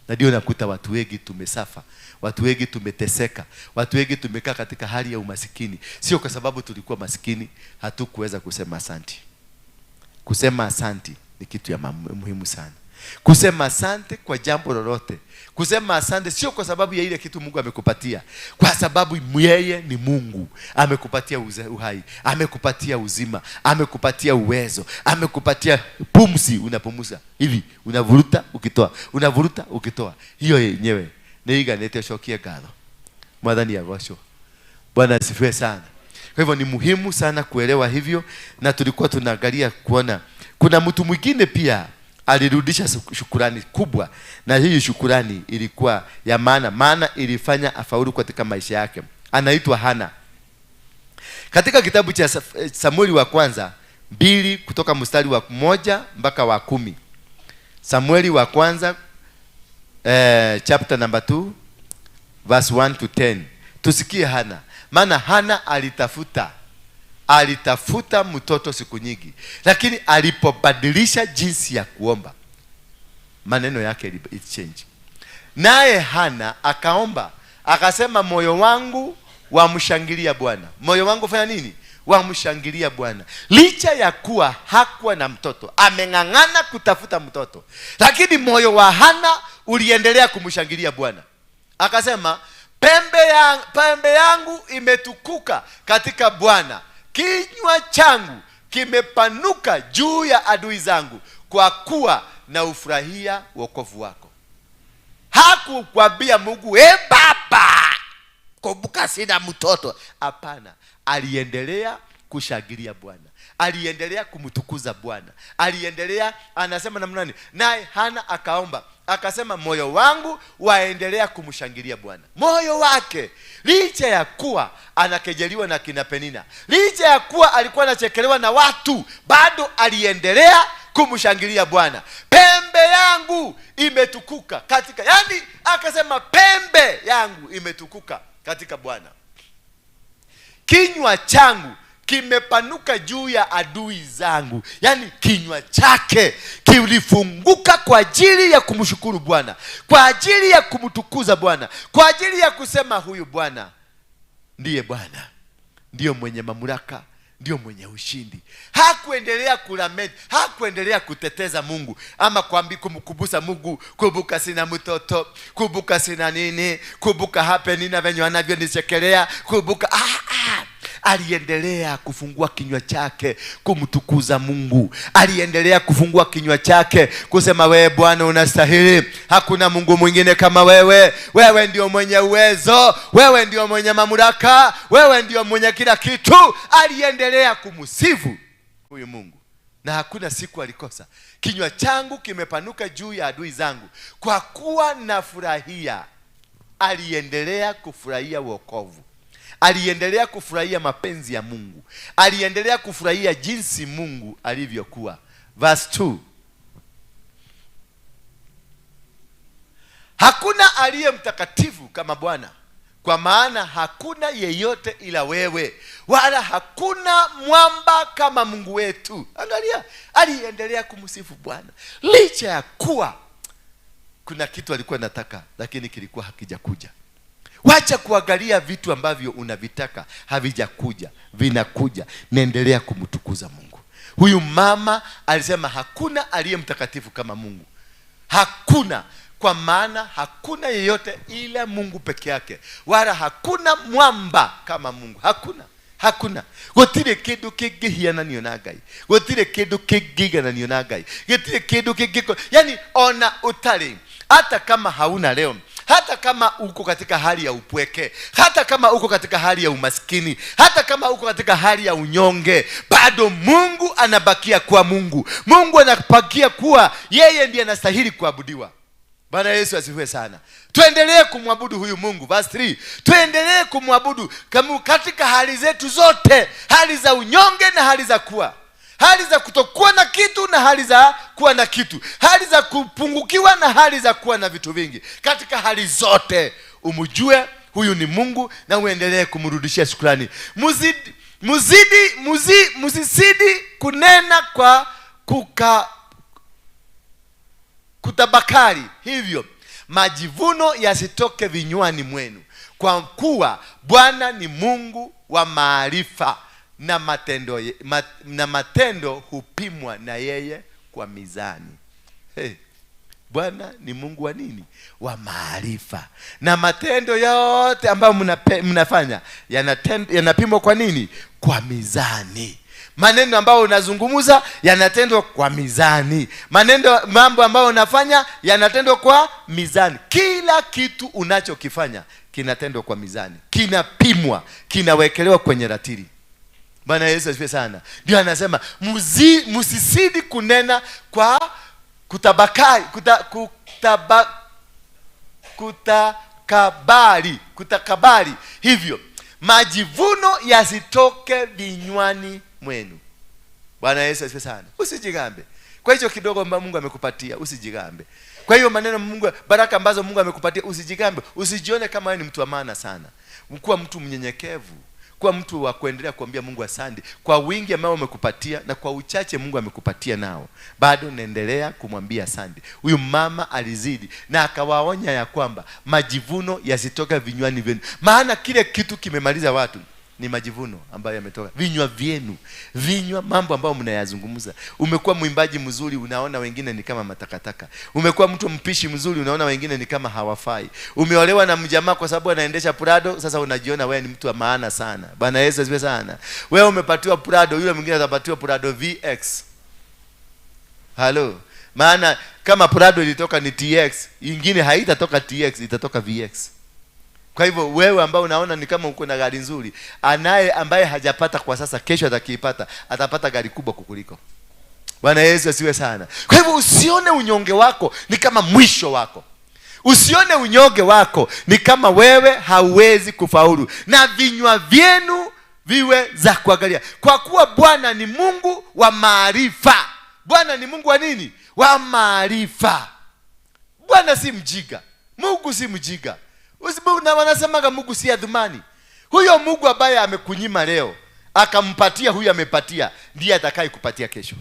Na ndio nakuta watu wengi tumesafa, watu wengi tumeteseka, watu wengi tumekaa katika hali ya umasikini. Sio kwa sababu tulikuwa masikini, hatukuweza kusema asante. Kusema asante ni kitu ya muhimu sana. Kusema asante kwa jambo lolote. Kusema asante sio kwa sababu ya ile kitu Mungu amekupatia, kwa sababu yeye ni Mungu. Amekupatia uhai, amekupatia uzima, amekupatia uwezo, amekupatia pumzi. Unapumusa hivi, unavuruta ukitoa, unavuruta ukitoa. Hiyo yenyewe neiganete shokia gado. Mwadhani ya gosho. Bwana asifiwe sana. Kwa hivyo ni muhimu sana kuelewa hivyo, na tulikuwa tunaangalia kuona kuna mtu mwingine pia alirudisha shukurani kubwa, na hii shukurani ilikuwa ya maana ilifanya afaulu katika maisha yake. Anaitwa Hana. Katika kitabu cha Samueli wa kwanza 2 kutoka mstari wa 1 mpaka wa 10. Samueli wa kwanza chapter number 2 verse 1 to 10. Tusikie Hana, maana Hana alitafuta mtoto siku nyingi, lakini alipobadilisha jinsi ya kuomba, maneno yake it change. Naye Hana akaomba akasema, moyo wangu wamshangilia Bwana. Moyo wangu fanya nini? Wamshangilia Bwana. Licha ya kuwa hakuwa na mtoto, ameng'ang'ana kutafuta mtoto, lakini moyo wa Hana uliendelea kumshangilia Bwana. Akasema, pembe yangu imetukuka katika Bwana, kinywa changu kimepanuka juu ya adui zangu, kwa kuwa na ufurahia wokovu wako. Hakukwambia Mungu, baba, kumbuka sina mtoto. Hapana, aliendelea kushangilia Bwana, aliendelea kumtukuza Bwana, aliendelea, anasema namna nani? Naye Hana akaomba akasema, moyo wangu waendelea kumshangilia Bwana. Moyo wake, licha ya kuwa anakejeliwa na kina Penina, licha ya kuwa alikuwa anachekelewa na watu, bado aliendelea kumshangilia Bwana. Pembe yangu imetukuka katika, yani akasema pembe yangu imetukuka katika Bwana, kinywa changu kimepanuka juu ya adui zangu. Yani kinywa chake kilifunguka kwa ajili ya kumshukuru Bwana, kwa ajili ya kumtukuza Bwana, kwa ajili ya kusema huyu Bwana ndiye Bwana, ndiyo mwenye mamlaka, ndio mwenye ushindi. Hakuendelea kulamenti, hakuendelea kuteteza Mungu ama kumkubusa Mungu, kumbuka sina mtoto, kumbuka sina nini, kumbuka hape nina venye wanavyonichekelea, kumbuka aliendelea kufungua kinywa chake kumtukuza Mungu. Aliendelea kufungua kinywa chake kusema, wewe Bwana unastahili, hakuna Mungu mwingine kama wewe. Wewe ndio mwenye uwezo, wewe ndio mwenye mamlaka, wewe ndio mwenye kila kitu. Aliendelea kumsifu huyu Mungu, na hakuna siku alikosa. Kinywa changu kimepanuka juu ya adui zangu, kwa kuwa nafurahia. Aliendelea kufurahia wokovu, aliendelea kufurahia mapenzi ya Mungu, aliendelea kufurahia jinsi Mungu alivyokuwa. Verse 2, hakuna aliye mtakatifu kama Bwana, kwa maana hakuna yeyote ila wewe, wala hakuna mwamba kama Mungu wetu. Angalia, aliendelea kumsifu Bwana licha ya kuwa kuna kitu alikuwa anataka, lakini kilikuwa hakijakuja. Wacha kuangalia vitu ambavyo unavitaka havijakuja, vinakuja. Naendelea kumtukuza Mungu. Huyu mama alisema hakuna aliye mtakatifu kama Mungu, hakuna, kwa maana hakuna yeyote ila Mungu peke yake, wala hakuna mwamba kama Mungu. Hakuna gotire kindu kingihiana niona Ngai, gotire kindu kingigana niona Ngai, gotire kindu kingiko. Yani ona utari, hata kama hauna leo, hata kama uko katika hali ya upweke, hata kama uko katika hali ya umaskini, hata kama uko katika hali ya unyonge, bado Mungu anabakia kuwa Mungu. Mungu anabakia kuwa yeye ndiye anastahili kuabudiwa. Bwana Yesu asifiwe sana. Tuendelee kumwabudu huyu Mungu. Verse 3, tuendelee kumwabudu katika hali zetu zote, hali za unyonge na hali za kuwa, hali za kutokuwa na kitu na hali za kuwa na kitu, hali za kupungukiwa na hali za kuwa na vitu vingi. Katika hali zote huyu ni Mungu, na uendelee kumrudishia shukrani. Muzidi kunena kwa kutabakari, hivyo majivuno yasitoke vinywani mwenu, kwa kuwa Bwana ni Mungu wa maarifa, na matendo hupimwa na yeye kwa mizani. Bwana ni Mungu wa nini? Wa maarifa, na matendo yote ambayo mnafanya yanapimwa kwa nini? Kwa mizani. Maneno ambayo unazungumza yanatendwa kwa mizani. Mambo ambayo unafanya yanatendwa kwa mizani. Kila kitu unachokifanya kinatendwa kwa mizani, kinapimwa, kinawekelewa kwenye ratili. Bwana Yesu asifiwe sana. Ndio anasema msizidi kunena kwa kutakabari, hivyo majivuno yasitoke vinywani mwenu. Bwana Yesu asifiwe sana. Usijigambe kwa hicho kidogo ambacho Mungu amekupatia, usijigambe. Kwa hiyo maneno Mungu, baraka ambazo Mungu amekupatia, usijigambe, usijione kama wewe ni mtu wa maana sana. Kuwa mtu mnyenyekevu, kuwa mtu wa kuendelea kuambia Mungu asante kwa wingi ambao umekupatia na kwa uchache Mungu amekupatia nao. Bado naendelea kumwambia asante. Huyu mama alizidi na akawaonya ya kwamba majivuno yasitoka vinywani vyenu. Maana kile kitu kimemaliza watu ni majivuno ambayo yametoka vinywa vyenu. Vinywa, mambo ambayo mnayazungumza. Umekuwa mwimbaji mzuri, unaona wengine ni kama matakataka. Umekuwa mtu mpishi mzuri, unaona wengine ni kama hawafai. Umeolewa na mjamaa kwa sababu anaendesha Prado, sasa unajiona wewe ni mtu wa maana sana. Bwana Yesu asifiwe sana. Wewe umepatiwa Prado, yule mwingine atapatiwa Prado VX. Halo. Maana kama Prado ilitoka ni TX, ingine haitatoka TX, itatoka VX. Kwa hivyo wewe ambao unaona ni kama uko na gari nzuri, ambaye hajapata kwa sasa, kesho atakipata, atapata gari kubwa kukuliko. Bwana Yesu asiwe sana. Kwa hivyo usione unyonge wako ni kama mwisho wako. Usione unyonge wako ni kama wewe hauwezi kufaulu. Na vinywa vyenu viwe za kuangalia. Kwa kuwa Bwana ni Mungu wa maarifa. Bwana ni Mungu wa nini? Wa maarifa. Bwana si mjiga. Mungu si mjiga. Na wanasemaga Mungu si adhumani. Huyo Mungu ambaye amekunyima leo, akampatia huyu amepatia, ndiye atakaye kupatia kesho.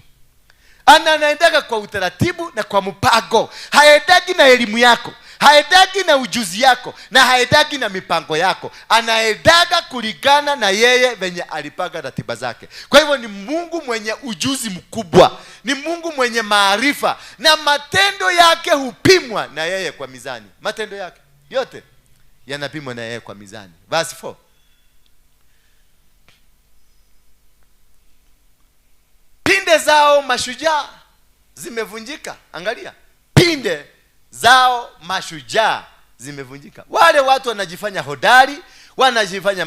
Anaendaga kwa utaratibu na kwa mpango. Haendagi na elimu yako, haendagi na ujuzi yako, na haendagi na mipango yako. Anaendaga kulingana na yeye venye alipanga ratiba zake. Kwa hivyo ni Mungu mwenye ujuzi mkubwa, ni Mungu mwenye maarifa, na matendo yake hupimwa na yeye kwa mizani. Matendo yake yote yanapimwa na yeye kwa mizani. Verse 4. Pinde zao mashujaa zimevunjika. Angalia, pinde zao mashujaa zimevunjika. Wale watu wanajifanya hodari, wanajifanya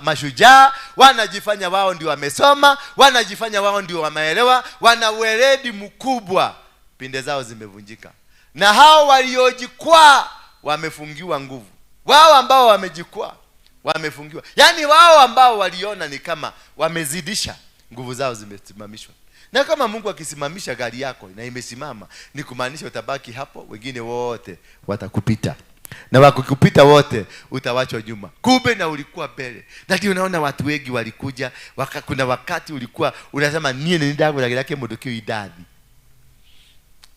mashujaa, wanajifanya wao ndio wamesoma, wanajifanya wao ndio wameelewa, wana weledi mkubwa. Pinde zao zimevunjika. Na hao waliojikwaa wamefungiwa nguvu. Wao ambao wamejikwaa wamefungiwa. Yaani wao ambao waliona ni kama wamezidisha, nguvu zao zimesimamishwa. Na kama Mungu akisimamisha gari yako na imesimama, ni kumaanisha utabaki hapo, wengine wote watakupita. Na wakikupita wote utawachwa nyuma. Kumbe na ulikuwa mbele. Na ndio unaona watu wengi walikuja, kuna wakati ulikuwa unasema nie ni ndago la yake modokio idadi.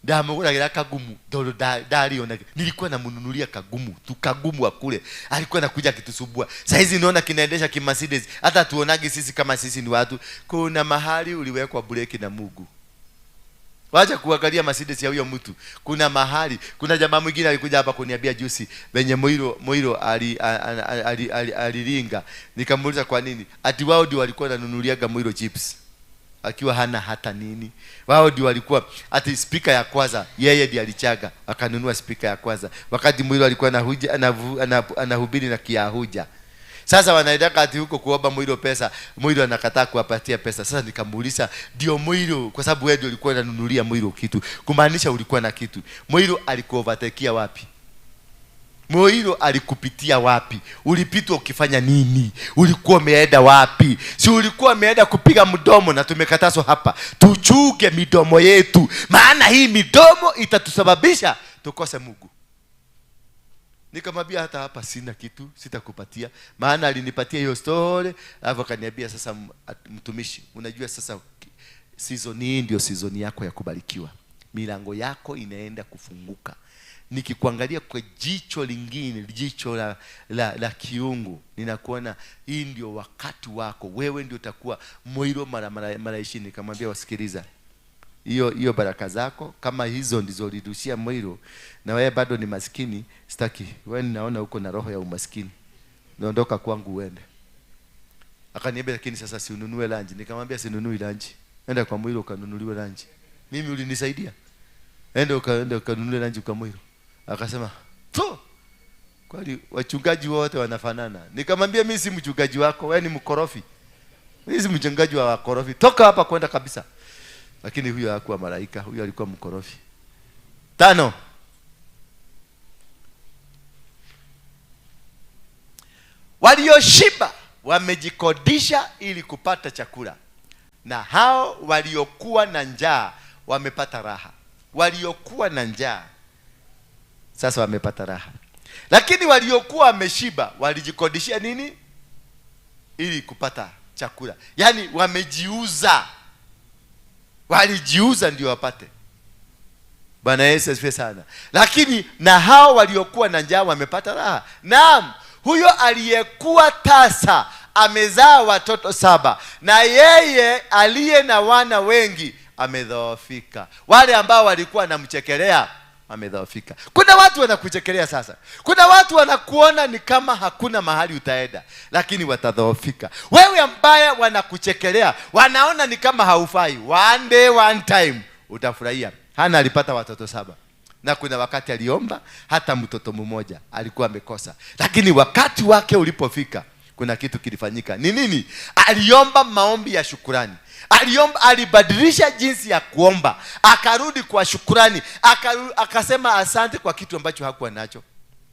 Ndamugura kagumu dolo dari onake. Nilikuwa namununulia kagumu, tukagumu akule. Alikuwa anakuja kitusubua. Sasa hizi naona kinaendesha kiMercedes. Hata tuonagi sisi kama sisi ni watu. Kuna mahali uliwekwa breki na Mungu. Wacha kuangalia Mercedes ya huyo mtu. Kuna mahali, kuna jamaa mwingine alikuja hapa kuniambia juzi venye Moiro aliringa. Nikamuuliza kwa nini? Ati wao ndio walikuwa wananunuliaga Moiro chips, akiwa hana hata nini. Wao ndio walikuwa ati speaker ya kwanza yeye ndiye alichaga, akanunua speaker ya kwanza wakati Moiro alikuwa anahubiri na Kiyahuja. Sasa wanaendaka ati huko kuomba Moiro pesa, Moiro anakataa kuwapatia pesa. Sasa nikamuuliza, ndio Moiro, kwa sababu wewe ndio ulikuwa unanunulia Moiro kitu, kumaanisha ulikuwa na kitu. Moiro alikuovatekia wapi? Moiro alikupitia wapi? Ulipitwa ukifanya nini? Ulikuwa umeenda wapi? Si ulikuwa umeenda kupiga mdomo? Na tumekatazwa hapa tuchuke midomo yetu, maana hii midomo itatusababisha tukose Mungu. Nikamwambia hata hapa sina kitu, sitakupatia. Maana alinipatia hiyo story, alafu akaniambia sasa, mtumishi, unajua sasa season hii ndio season yako ya kubarikiwa. Milango yako inaenda kufunguka. Nikikuangalia kwa jicho lingine, jicho la kiungu, ninakuona hii ndio wakati wako. Wewe ndio utakuwa Moiro mara 20. Nikamwambia, wasikiliza, hiyo baraka zako kama hizo ndizo ulidushia Moiro, na wewe bado ni maskini, sitaki. Wewe ninaona uko na roho ya umaskini, niondoka kwangu uende. Akaniambia, lakini sasa si ununue lunch. Nikamwambia, sinunui lunch. Enda kwa Moiro ukanunuliwe lunch. Mimi ulinisaidia. Enda ukanunue lunch kwa Moiro. Akasema, "To, kwani wachungaji wote wanafanana?" Nikamwambia, mimi si mchungaji wako, wewe ni mkorofi. Mimi si mchungaji wa wakorofi. Toka hapa kwenda kabisa. Lakini huyo hakuwa malaika, huyo alikuwa mkorofi. 5. Walioshiba wamejikodisha ili kupata chakula, na hao waliokuwa na njaa wamepata raha. Waliokuwa na njaa sasa wamepata raha. Lakini waliokuwa wameshiba walijikodishia nini ili kupata chakula? Yaani wamejiuza, walijiuza ndio wapate. Bwana Yesu asifiwe sana. Lakini na hao waliokuwa na njaa wamepata raha. Naam, huyo aliyekuwa tasa amezaa watoto 7, na yeye aliye na wana wengi amedhoofika. Wale ambao walikuwa namchekelea amedhoofika. Kuna watu wanakuchekelea sasa. Kuna watu wanakuona ni kama hakuna mahali utaenda, lakini watadhoofika. Wewe ambaye wanakuchekelea, wanaona ni kama haufai, one day one time utafurahia. Hana alipata watoto 7, na kuna wakati aliomba hata mtoto mmoja alikuwa amekosa, lakini wakati wake ulipofika kuna kitu kilifanyika. Ni nini? Aliomba maombi ya shukurani. Aliomba, alibadilisha jinsi ya kuomba, akarudi kwa shukurani, akasema asante kwa kitu ambacho hakuwa nacho,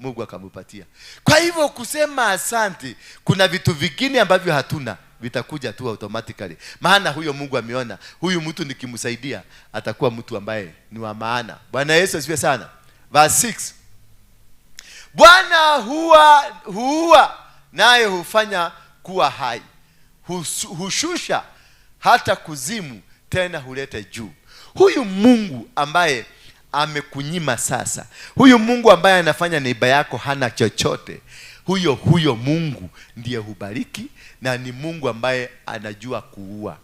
Mungu akampatia. Kwa hivyo kusema asante, kuna vitu vingine ambavyo hatuna vitakuja tu automatically, maana huyo Mungu ameona huyu mtu nikimsaidia atakuwa mtu ambaye ni wa maana. Bwana Yesu asifiwe sana. Verse 6, Bwana huua naye hufanya kuwa hai, hushusha hata kuzimu, tena huleta juu. Huyu Mungu ambaye amekunyima sasa, huyu Mungu ambaye anafanya neiba yako hana chochote, huyo Mungu ndiye hubariki, na ni Mungu ambaye anajua kuua.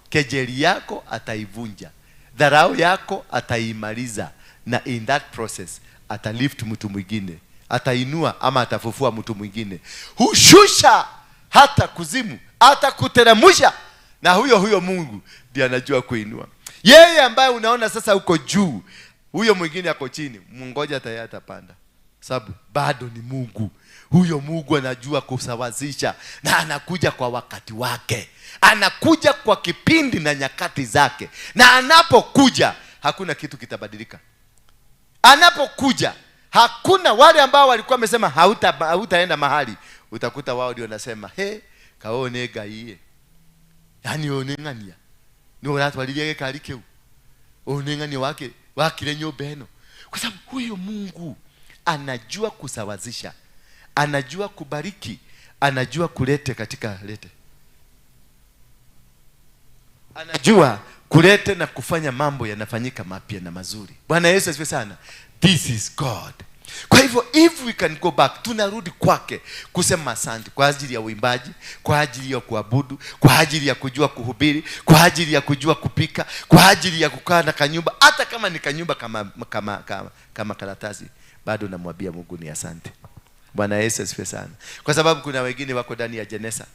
Kejeli yako ataivunja, dharau yako ataimaliza, na in that process atalift mtu mwingine, atainua ama atafufua mtu mwingine. Hushusha hata kuzimu, atakuteremsha, na huyo Mungu ndiye anajua kuinua. Yeye ambaye unaona sasa uko juu, huyo mwingine ako chini, mungoja tayari atapanda, sababu bado ni Mungu. Huyo Mungu anajua kusawazisha, na anakuja kwa wakati wake, anakuja kwa kipindi na nyakati zake, na anapokuja hakuna kitu kitabadilika. Anapokuja hakuna, wale ambao walikuwa wamesema hautaenda mahali, utakuta wao ndio wanasema kaone gaiye, yani onengania ni watu waliyeke kalikeu onengania wake wakile nyobeno, kwa sababu huyo Mungu anajua kusawazisha, anajua kubariki, anajua kulete katika lete, anajua kulete na kufanya mambo yanafanyika mapya na mazuri. Bwana Yesu asifiwe sana. This is God. Kwa hivyo if we can go back, tunarudi kwake kusema asante kwa ajili ya uimbaji, kwa ajili ya kuabudu, kwa ajili ya kujua kuhubiri, kwa ajili ya kujua kupika, kwa ajili ya kukaa na kanyumba, hata kama ni kanyumba kama karatasi, bado namwambia Mungu ni asante. Bwana Yesu asifiwe sana. Kwa sababu kuna wengine wako ndani ya jeneza,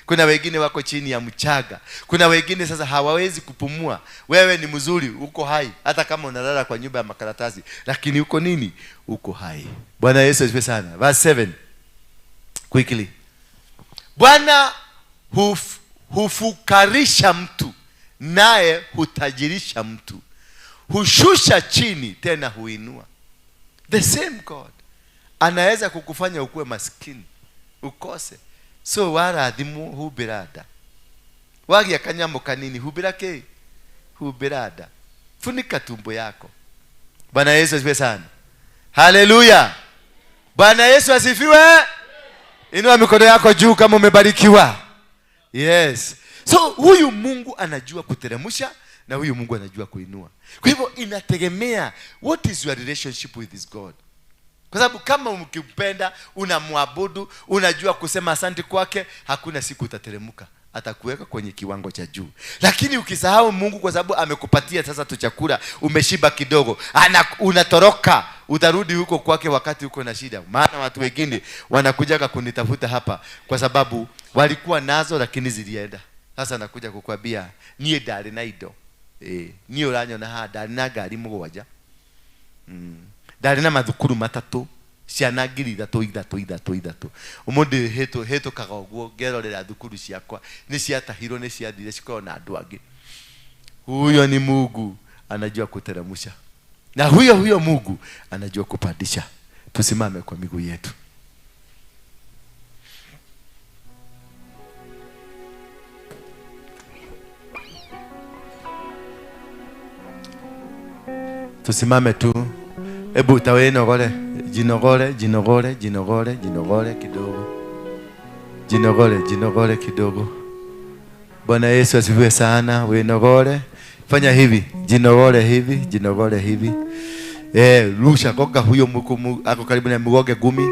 kuna wengine wako chini ya mchaga, kuna wengine sasa hawawezi kupumua. Wewe ni mzuri, uko hai, hata kama unalala kwa nyumba ya makaratasi, lakini uko nini? Uko hai. Bwana Yesu asifiwe sana. Verse 7 quickly. Bwana hufukarisha mtu, naye hutajirisha mtu, hushusha chini, tena huinua. The same God anaweza kukufanya ukuwe maskini, ukose. So wala adhimu hubirada, wagi akanyamo kanini hubirake, hubirada, funika tumbo yako. Bwana Yesu asifiwe sana. Haleluya. Bwana Yesu asifiwe. Inua mikono yako juu kama umebarikiwa. Yes. So huyu Mungu anajua kuteremsha, na huyu Mungu anajua kuinua. Kwa hivyo inategemea what is your relationship with this God. Kwa sababu kama ukimpenda, unamwabudu, unajua kusema asante kwake, hakuna siku utateremka, atakuweka kwenye kiwango cha juu. Lakini ukisahau Mungu kwa sababu amekupatia sasa tu chakula, umeshiba kidogo, unatoroka, utarudi huko kwake wakati uko na shida. Maana watu wengine wanakuja kunitafuta hapa kwa sababu walikuwa nazo lakini zilienda. Sasa nakuja kukwambia nie dali na ido. Niyo ranyo na hada na gari mugwaja. Dari na mathukuru 3 ciana 3,000 umundi heto kagogwo ngerorera thukuru ciakwa ni ciatahirwo ni ciathire cikoro na andu angi. Huyo ni Mungu anajua kuteremsha, na huyo Mungu anajua kupandisha. Tusimame kwa miguu yetu. Tusimame tu Ebu tawe jinogore. Jinogore kidogo. Jinogore kidogo. Bwana Yesu asifiwe sana. Winogore. Fanya hivi. Jinogore hivi. Rusha goga huyo mkumu ako karibu na mgoge gumi.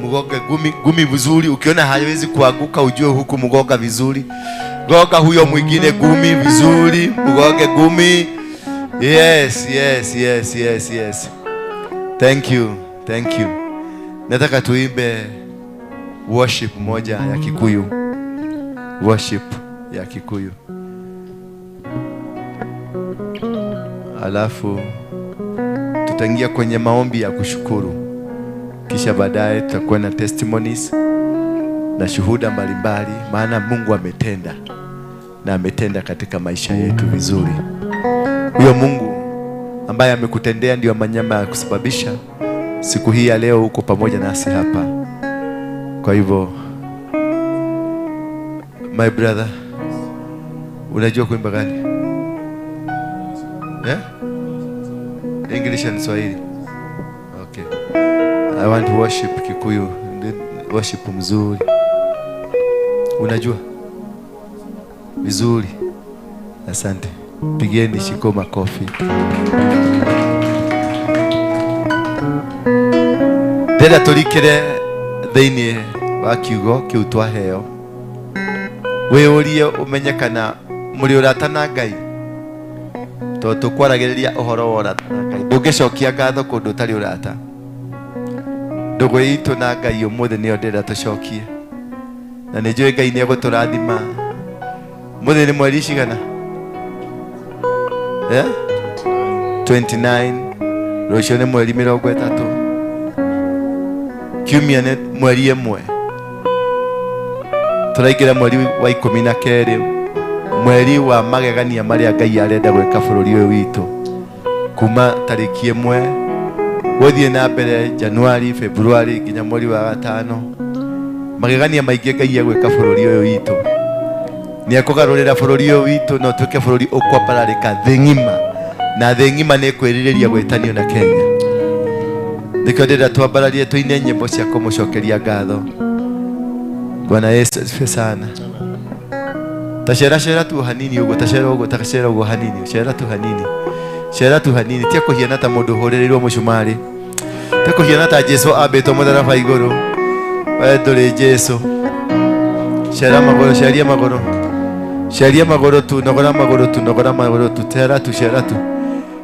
Mgoge gumi vizuri. Ukiona haiwezi kuanguka ujue huku mgoga vizuri. Goga huyo mwingine gumi vizuri. Mgoge gumi. Yes. Thank you. Nataka tuimbe worship moja ya Kikuyu. Alafu tutaingia kwenye maombi ya kushukuru. Kisha baadaye tutakuwa na testimonies na shuhuda mbalimbali, maana Mungu ametenda na ametenda katika maisha yetu vizuri. Huyo Mungu ambaye amekutendea ndio manyama ya kusababisha siku hii ya leo uko pamoja nasi hapa. Kwa hivyo my brother, unajua kuimba gani? English and Swahili. Okay. I want to worship Kikuyu. Worship mzuri. Unajua? Vizuri. Asante. Pigeni shiko makofi. Deda tulikire thĩinĩ wa kiugo kĩu twaheo. Wĩũrie ũmenyekana mũrĩ ũrata na Ngai. To tukwaragĩrĩria ũhoro wa ũrata na Ngai. Ndũngĩcokia ngatho kũndũ ũtarĩ ũrata. Ndũgũ itũ na Ngai ũmũthĩ nĩyo ndĩrenda tũcokie. Na nĩ njũĩ Ngai nĩ egũtũrathima. Mũthĩ nĩ mweri cigana? 29. Rũciũ nĩ mweri 30. Kiumia nĩ mweri 1. Tũraingĩra mweri wa 12, mweri wa magegania marĩa Ngai arenda gwĩka bũrũri ũyũ witũ. Kuma tarĩki 1 gũthiĩ na mbere Januari, Februari nginya mweri wa 5. Magegania maingĩ Ngai agwĩka bũrũri ũyũ witũ. Nĩ ekũgarũrĩra bũrũri ũyũ witũ na ũtuĩke bũrũri ũkwambararĩka thĩ ng'ima, na thĩ ng'ima nĩ kwĩrirĩria gwĩtanio na Kenya. Nĩkĩo ndĩrenda twambararie tũine nyĩmbo cia kũmũcokeria ngatho. Bwana Yesu asifiwe sana. Tacera tu hanini ugo, tacera ugo hanini, cera tu hanini. Tia kũhiana ta mũndũ ũhũrĩrĩirwo mũcumarĩ. Tia kũhiana ta Jesũ ambĩtwo mũtharaba igũrũ. Wee ndũrĩ Jesũ. Cera magũrũ, ceria magũrũ tu, nogora magũrũ tu, cera tu.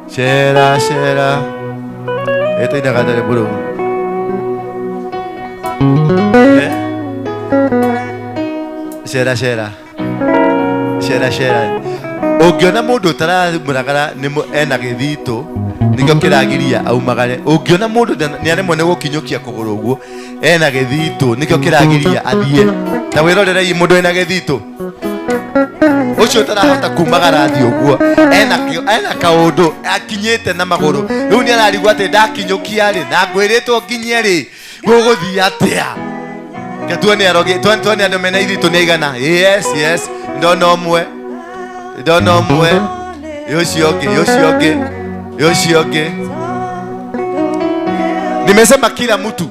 Cera. Eto inagadare bro. Cera. Ũngĩona mũndũ taramũragara ena gĩthito nĩkĩo kĩragiria aumagare. Ũngĩona mũndũ nĩaremwo nĩ gũkinyũkia kũgũrũ ũguo ena gĩthito nĩkĩo kĩragiria athiĩ. Ta wĩrorerei mũndũ ena gĩthito ũcio tarahota kumagara athiĩ ũguo ena kaũndũ akinyĩte na magũrũ. Rĩu nĩ ararigwo atĩ ndakinyũkia rĩ na ngwĩrĩtwo nginye rĩ gũgũthiĩ atĩa. Tuone andũ mena ithito nĩ aigana. Yes. Ndona ũmwe. Yocio ũngĩ. Nimesema kila mtu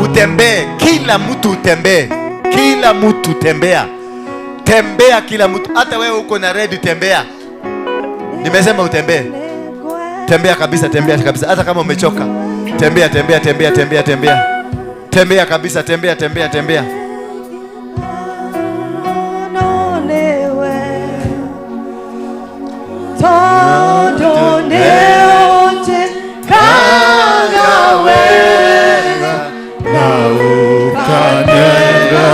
utembee. Kila mtu tembea. Kila mtu. Hata wewe uko na red tembea. Nimesema utembee. Tembea kabisa. Hata kama umechoka. Tembea. Tembea kabisa, tembea. Todo neote kagawega na ukanega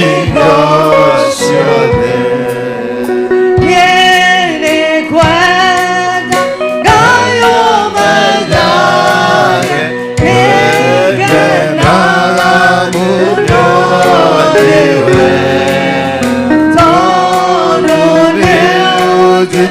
ingosiode yene kwenda gayo magare ekena mudodewe todo neote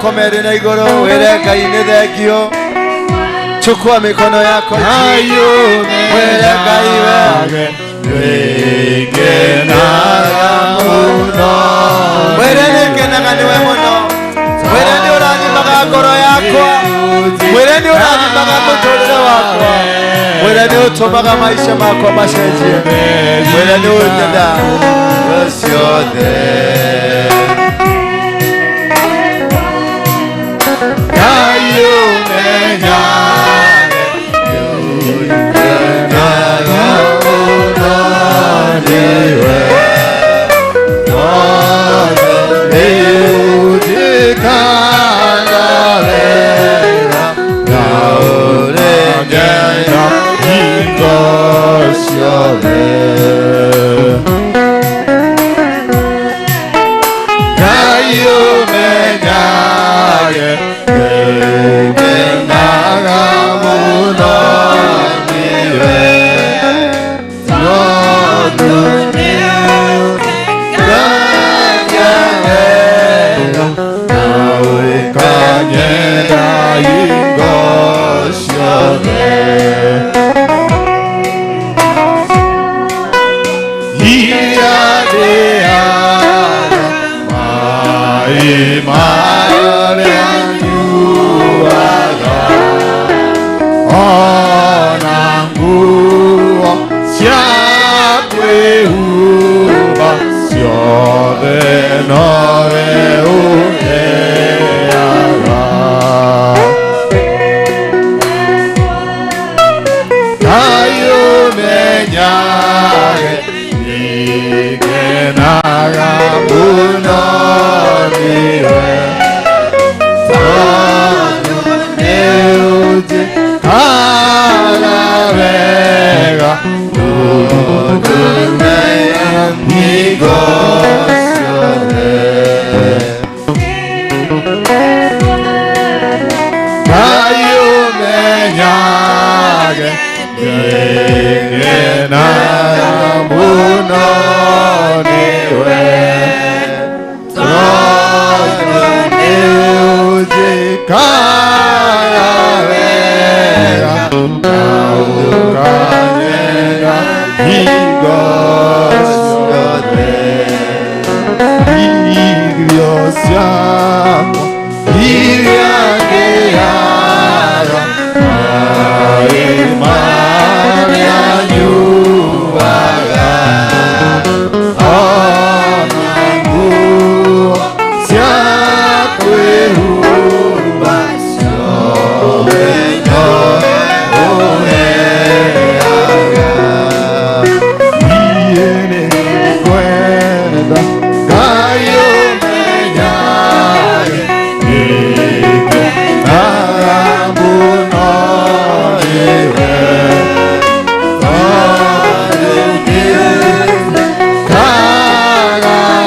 Komere na igoro were Ngai ni thengio chukua mikono yako were Ngai we genaga muno were nekenaga niwe muno were ni urathimaga ngoro yakwa were ni urathimaga muturire wakwa were ni utumaga maisha makwa macenjie were ni unyenda ciothe Dios siamo iriangeara aimania nyuaga anangu siakwehuba sobenyo oheaga iene kwenda gayo menyage ike narambuno ewe kagugine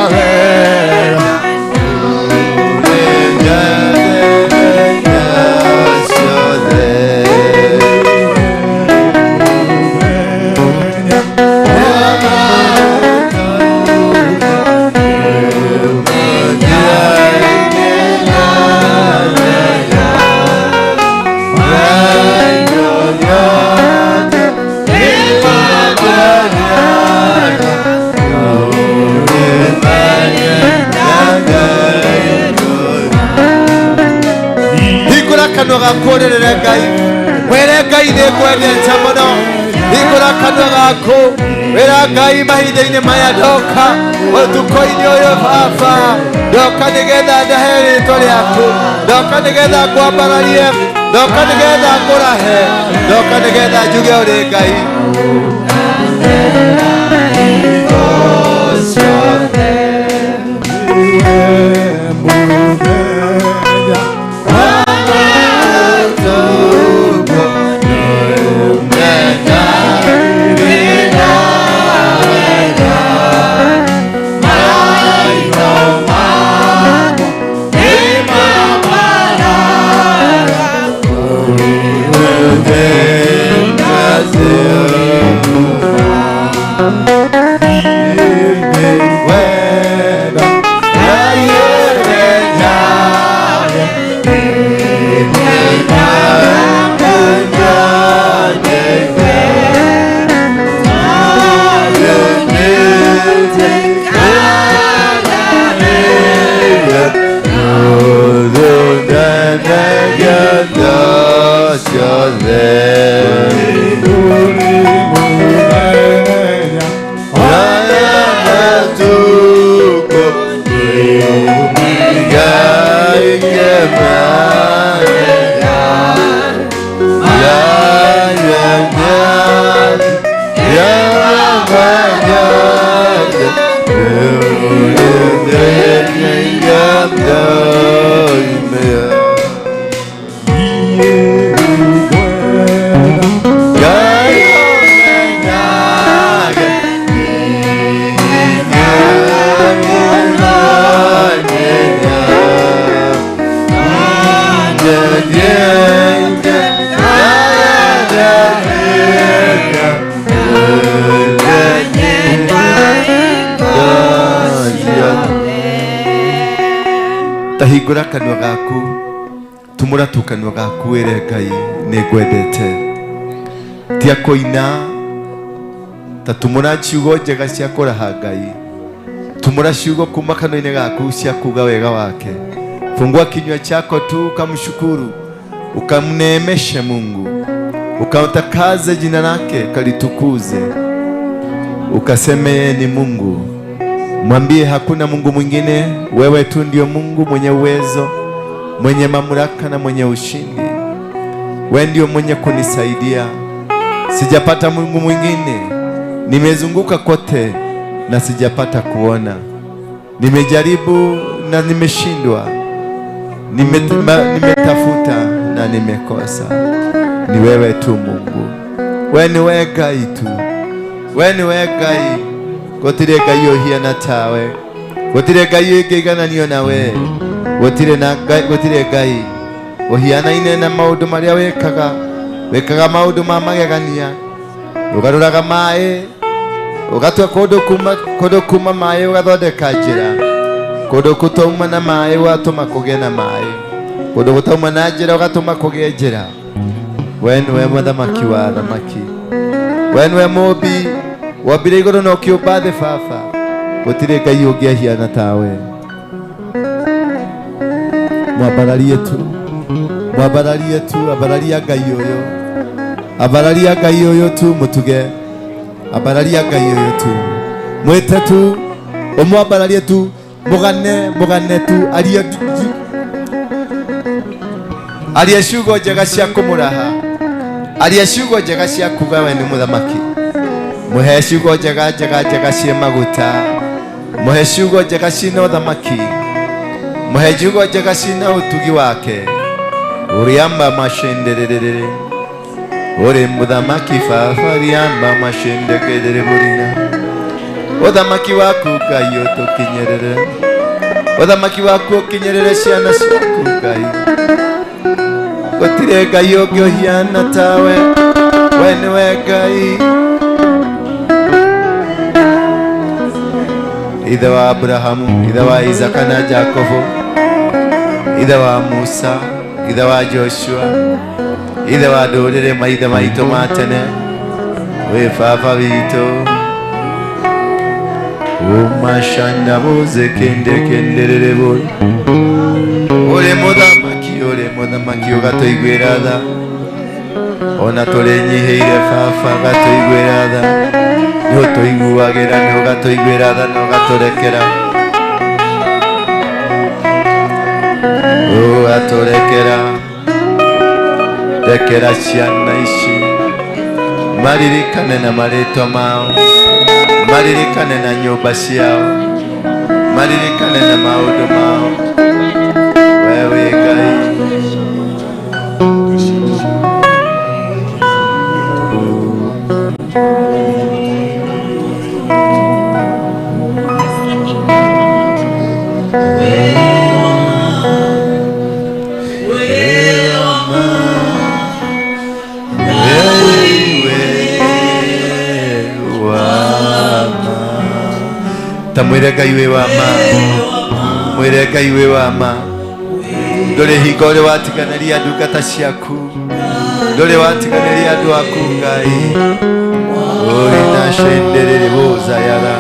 kagavera Korera gai wera gai ne kwende chamono ikora kanwa gako wera gai mahide ine maya doka oduko inyo yo fafa doka nigeda dahere tole yako doka nigeda kwa baralie doka nigeda kora he doka nigeda juge ore gai tahingura kanwa gaku tumura tukanwa gaku ere Ngai nigwendete tia koina ta tumura ciugo njega cia kuraha Ngai tumura ciugo kuma kanwa-inĩ gaku cia kuga wega wake fungua kinywa chako tu ukamshukuru ukamneemeshe Mungu ukautakaze jina lake kalitukuze ukaseme ni Mungu. Mwambie hakuna Mungu mwingine, wewe tu ndio Mungu mwenye uwezo, mwenye mamlaka na mwenye ushindi. Wewe ndio mwenye kunisaidia. Sijapata Mungu mwingine. Nimezunguka kote na sijapata kuona. Nimejaribu na nimeshindwa. Nimetafuta na nimekosa. Ni wewe tu Mungu. Wewe ni wewe Ngai tu. Wewe ni wewe Ngai. Gotire Ngai ohiana tawe. Gotire Ngai ikigananio nawe. Gotire Ngai ohiana ine na maundu maria wekaga maundu ma magegania. Ugaruraga mae. Ugatua kodo kuma mae ugathondeka njira. Kodo kutauma na mae ugatuma kugie na mae. Kodo kutauma na njira ugatuma kugie njira. Wewe niwe muthamaki wa athamaki. Wewe niwe muumbi wambire iguru no kiumba thi Baba. Gutire Ngai ungiahiana tawe. abararie tu mwabararie tu abararia gayoyo abararia gayoyo tu mutuge abararia gayoyo tu mwete tu omwabararie tu mugane tu aria ciugo njega cia kumuraha aria ciugo njega cia kuga we ni muthamaki muhe ciugo njega cia maguta muhe ciugo njega cina uthamaki muhe ciugo njega cina utugi wake uriamba mashenderere uri muthamaki baba riamba mashenderere burina uthamaki waku Ngai utukinyerere uthamaki waku ukinyerere ciana ciaku Ngai gutire Ngai ungi uhiana tawe we niwe Ngai ithe wa Abrahamu ithe wa Isaka na Jakobo ithe wa Musa ithe wa Joshua ithe wa ndũrĩrĩ maithe maitũ ma tene wĩ baba witũ umashanda buze kenderere buri uri muthambaki ugatuiguĩra tha ona tũrĩnyiheire baba gatuiguĩra tha nĩũtũiguagĩra nĩũgatuiguĩra tha na ũgatũrekera ũgatũrekera rekera ciana ici maririkane na marĩtwa mao maririkane na nyũmba ciao maririkane na maũndũ mao wewe Ngai mwire Ngai wĩ wa ma mwire Ngai wĩ wa ma ndũrĩ hingo ũrĩ watiganĩria ndungata ciaku ndũrĩ watiganĩria andũ aku Ngai ũrĩ na shenderere boza yaga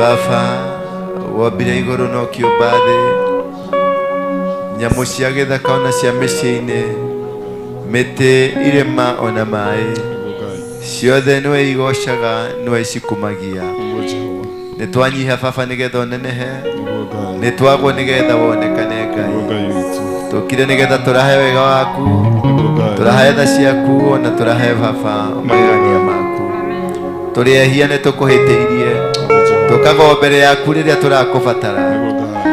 Baba wambire iguru no kiumbathi nyamu cia githaka ona cia mĩciĩ-inĩ mĩtĩ irĩma ona maĩ ciothe nĩwe igocaga nĩwe icikumagia nĩtwanyiha Baba nĩgetha ũnenehe nĩtwagwo nĩgetha wonekane Ngai tũkire nĩgetha tũrahe wega waku tũrahe tha ciaku ona tũrahe Baba magegania maku tũrĩehia nĩtũkũhĩtĩirie tũkagwo mbere yaku rĩrĩa tũrakũbatara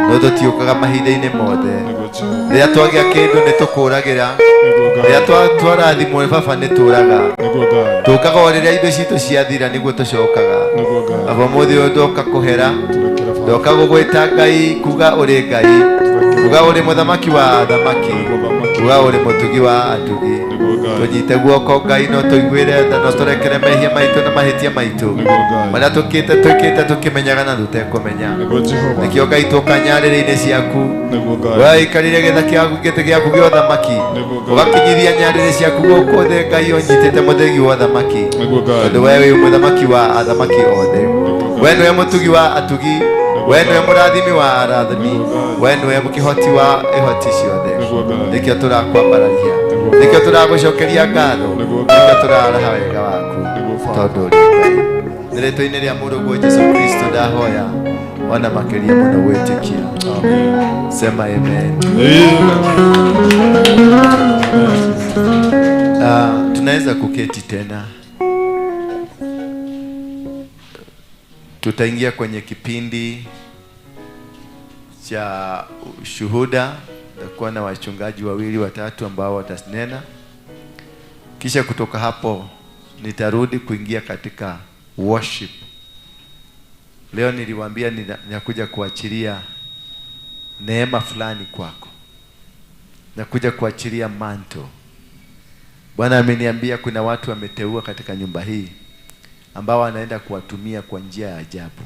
no tũtiũkaga mahinda-inĩ mothe rĩrĩa twagĩa kĩndũ nĩtũkũragĩra rĩrĩa twarathimwo Baba nĩtũraga tũkaga o rĩrĩa indo citũ ciathira nĩguo tũcokaga Baba mũthĩ ũyũ ndoka kũhera ndoka gũgwĩta Ngai kuga ũrĩ Ngai kuga ũrĩ mũthamaki wa athamaki kuga ũrĩ mũtugi wa atugi tũnyite guoko Ngai no tũiguĩre tha no tũrekere mehia maitũ na mahĩtia maitũ marĩa twĩkĩte tũkĩmenyaga na tũtekũmenya nĩkĩo Ngai tũka nyarĩrĩ-inĩ ciaku waikarire gĩtĩ gĩaku gĩa ũthamaki ũgakinyithia nyarĩrĩ ciaku gũkũ thĩ Ngai ũnyitĩte mũthegi wa ũthamaki tondũ we wĩ mũthamaki wa athamaki othe we nĩwe mũtugi wa atugi we nĩwe mũrathimi wa arathimi we nĩwe mũkĩhoti wa ihoti ciothe nĩkĩo tũrakwambararia nĩkĩo tũragũcokeria ngatho nĩkĩo tũraraha wega waku tondũ ũrĩ Ngai nĩ rĩtwa-inĩ rĩa mũrũguo Jesũ Kristo ndahoya ona makĩria mũno gwĩtĩkia sema amen. Tunaweza kuketi tena. Tutaingia kwenye kipindi cha shuhuda. Tutakuwa na wachungaji wawili watatu ambao watanena. Kisha kutoka hapo nitarudi kuingia katika worship. Leo niliwaambia ninakuja kuachilia neema fulani kwako. Nakuja kuachilia manto. Bwana ameniambia kuna watu wameteua katika nyumba hii ambao wanaenda kuwatumia kwa njia ya ajabu.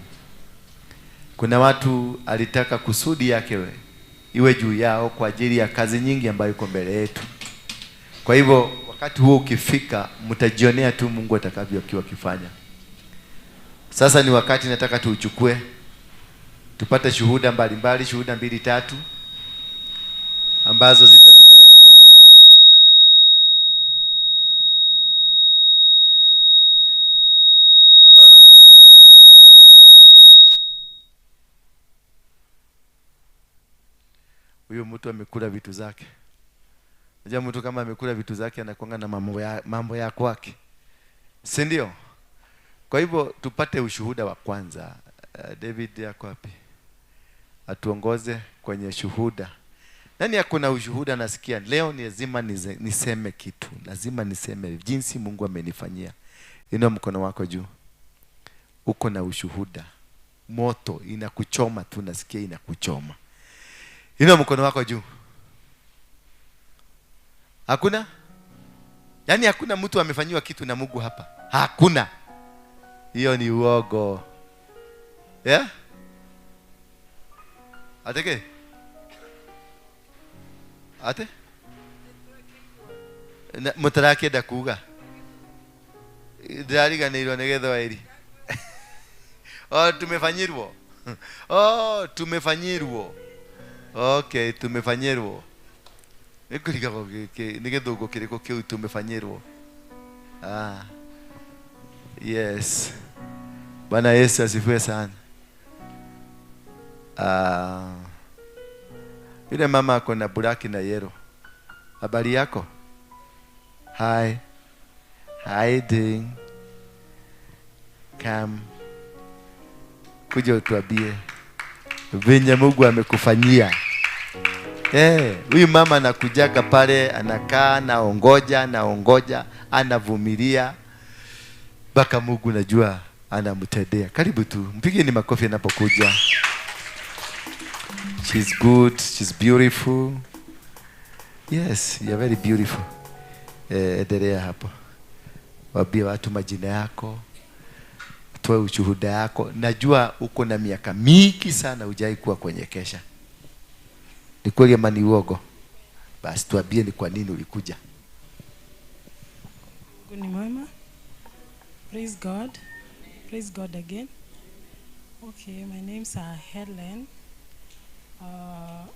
Kuna watu alitaka kusudi yake iwe juu yao kwa ajili ya kazi nyingi ambayo iko mbele yetu. Kwa hivyo wakati huo ukifika mtajionea tu Mungu atakavyokuwa akifanya. Sasa ni wakati nataka tuuchukue tupate shuhuda mbalimbali, shuhuda 2-3 ambazo zitatupeleka kwenye level hiyo nyingine. Huyo mtu amekula vitu zake. Unajua mtu kama amekula vitu zake anakuanga na mambo ya kwake. Si ndio? Kwa hivyo tupate ushuhuda wa kwanza. David yako wapi? Atuongoze kwenye shuhuda. Nani hakuna ushuhuda nasikia? Leo ni lazima niseme kitu. Lazima niseme jinsi Mungu amenifanyia. Inua mkono wako juu. Uko na ushuhuda. Moto inakuchoma tu, nasikia inakuchoma. Inua mkono wako juu. Hakuna? Yaani hakuna mtu amefanyiwa kitu na Mungu hapa. Hakuna. Hiyo ni uogo. Yeah? Ateke? Ate? Mutarake dakuga. Ndariganĩirwo nĩgetha wairi. Oh, tumefanyirwo. Oh, tumefanyirwo. Okay, tumefanyirwo. Nĩkũrigago nĩgĩthũngũ kĩrĩkũ kĩu tumefanyirwo. Yes. Bwana Yesu asifiwe sana. Yule mama ako na black na yellow. Habari yako? Hi. Hi doing. Come. Kuja utuambie venye Mungu amekufanyia. Huyu mama anakujaga pale, anakaa naongoja, anavumilia mpaka Mungu najua anamtendea. Karibu tu, mpigeni makofi anapokuja. She's good, she's beautiful. Yes, you're very beautiful. Endelea hapo. Waambie watu majina yako. Toa ushuhuda yako. Najua uko na miaka mingi sana hujai kuwa kwenye kesha. Ni kweli ama ni uongo? Basi tuambie ni kwa nini ulikuja. Good morning. Praise God. Praise God again. Okay, my name's Helen.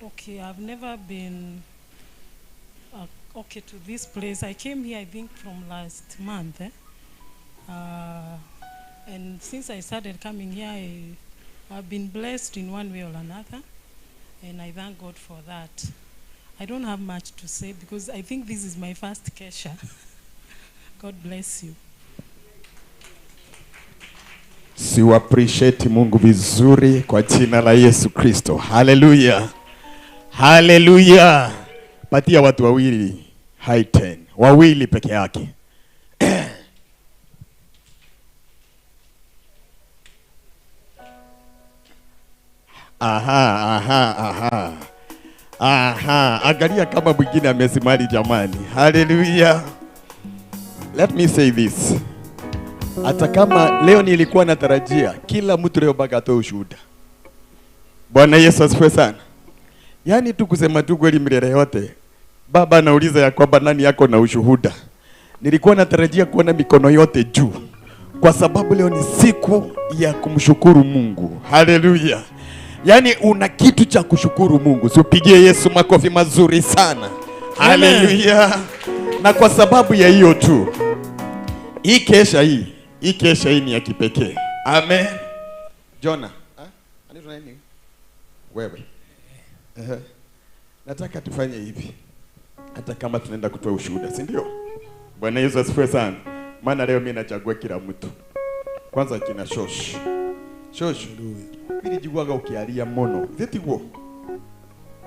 Okay, I've never been to this place. I came here, I think, from last month. And since I started coming here, I've been blessed in one way or another, and I thank God for that. I don't have much to say because I think this is my first kesha. God bless you. Si appreciate Mungu vizuri kwa jina la Yesu Kristo. Haleluya. Haleluya. Patia watu wawili high 10. Wawili peke yake. Aha. Angalia kama mwingine amesimali jamani. Haleluya. Let me say this. Hata kama leo nilikuwa natarajia kila mtu leo mpaka atoe ushuhuda. Bwana Yesu asifiwe sana. Yaani tu kusema tu kweli milele yote. Baba anauliza ya kwamba nani yako na ushuhuda. Nilikuwa natarajia kuona mikono yote juu. Kwa sababu leo ni siku ya kumshukuru Mungu. Haleluya. Yaani una kitu cha kushukuru Mungu. Usipigie Yesu makofi mazuri sana. Haleluya. Na kwa sababu ya hiyo tu, hii kesha hii ni ya kipekee. Amen. Jona, anaitwa nani? Wewe. Nataka tufanye hivi. Hata kama tunaenda kutoa ushuhuda, si ndio? Bwana Yesu asifiwe sana. Maana leo mimi nachagua kila mtu. Kwanza kina Shosh. Shosh, ili jiguaga ukialia mono. Zetigo.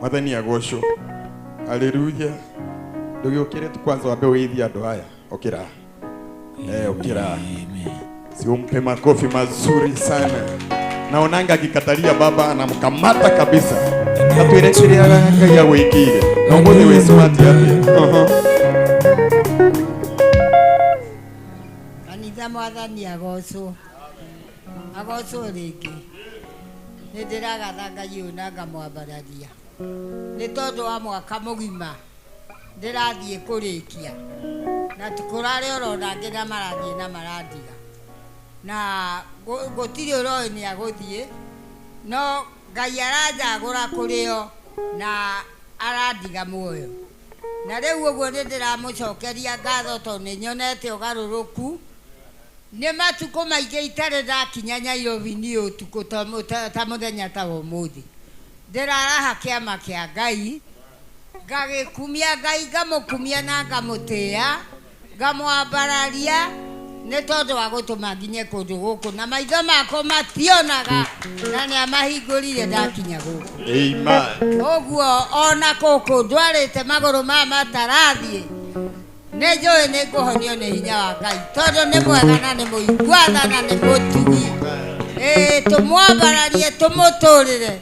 Mwadhani ya gosho. Haleluya. Ndio ukire tu kwanza wapewe hivi ando haya. Okira. Okira. Amen. Si umpe makofi mazuri sana. Naonanga akikatalia baba anamkamata kabisa. Atuirekelea anga ya wengine. Na ngozi wewe smart hapa. Kanitha mwathani agoco. Agoco rĩngĩ. Nĩ ndĩragatha Ngai ũyũ na ngamwambararia. Nĩ tondũ wa mwaka mũgima ndĩrathiĩ kũrĩkia. Na tukũrare ũrona ngĩna marathiĩ na marandiga. Na gũtirĩ ũroĩ nĩ agũthiĩ. No Ngai aranjagũra kũrĩo na arandiga muoyo. Na rĩu ũguo nĩ ndĩramũcokeria ngatho tondũ nĩ nyonete ũgarũrũku. Nĩ matukũ maingĩ itarĩ ndakinya Nairobi nĩ ũtukũ ta mũthenya ta ũmũthĩ. Ndĩraraha kĩama kĩa Ngai, ngagĩkumia Ngai, ngamũkumia na ngamũtĩĩa, ngamwambararia nĩ tondũ wa gũtũma nginye kũndũ gũkũ na maitho makwa mationaga na nĩ amahingũrire ndakinya gũkũ. Amen. Ũguo ona gũkũ ndwarĩte magũrũ maya matarathiĩ. Nĩ njũĩ nĩ ngũhonio nĩ hinya wa Ngai tondũ nĩ mwega na nĩ mũigua na nĩ mũtugi. Tũmwambararie tũmũtũrĩre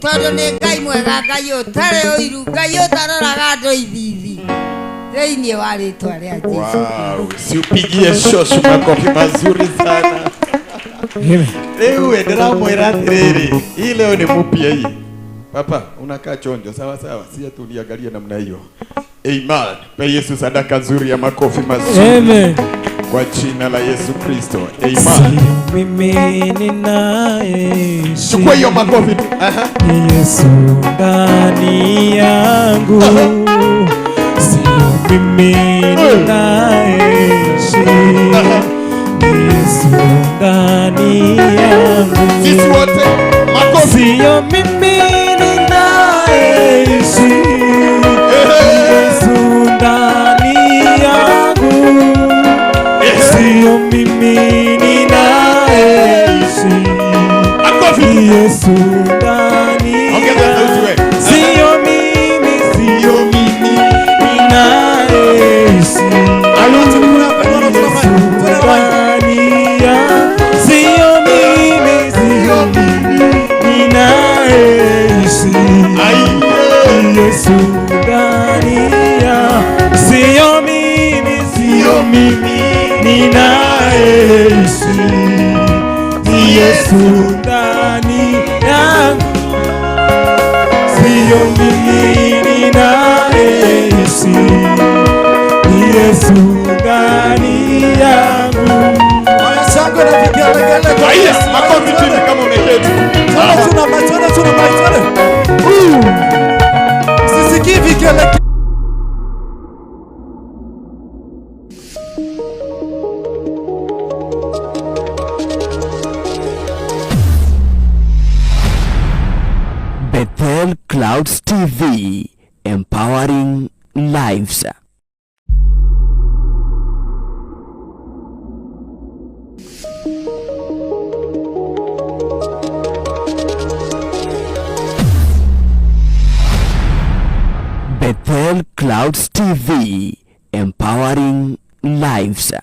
tondũ nĩ Ngai mwega, Ngai ũtarĩ ũiru, Ngai ũtaroraga andũ ithithi thĩinĩ wa rĩtwa rĩa Jesũ. Wow, si upigie Shosh makofi mazuri sana. Leo ndĩramwĩra atĩrĩrĩ, hii leo ni mpya hii. Papa, unakaa chonjo sawa sawa, si tuliangalia namna hiyo. Amen. Pe Yesu sadaka nzuri ya makofi mazuri. Amen. Kwa jina la Yesu Kristo. Amen. Mimi ninaishi. Chukua hiyo makofi. Yesu ndani yangu. Sio mimi ninaishi. Yesu ndani yangu. Sisi wote makofi. Sio mimi ninaishi. Yesu ndani yangu. Sio mimi ninaishi. Yesu ndani yangu. Sio mimi ninaishi. Yesu ndani yangu. Sio mimi ninaishi. Yesu ndani yangu. Sio mimi ninaishi. Yesu ndani yangu. Sio mimi ninaishi. Yesu ndani yangu. Haya, makofi chini kama unaketi. Clouds TV, empowering lives. Bethel Clouds TV, empowering lives.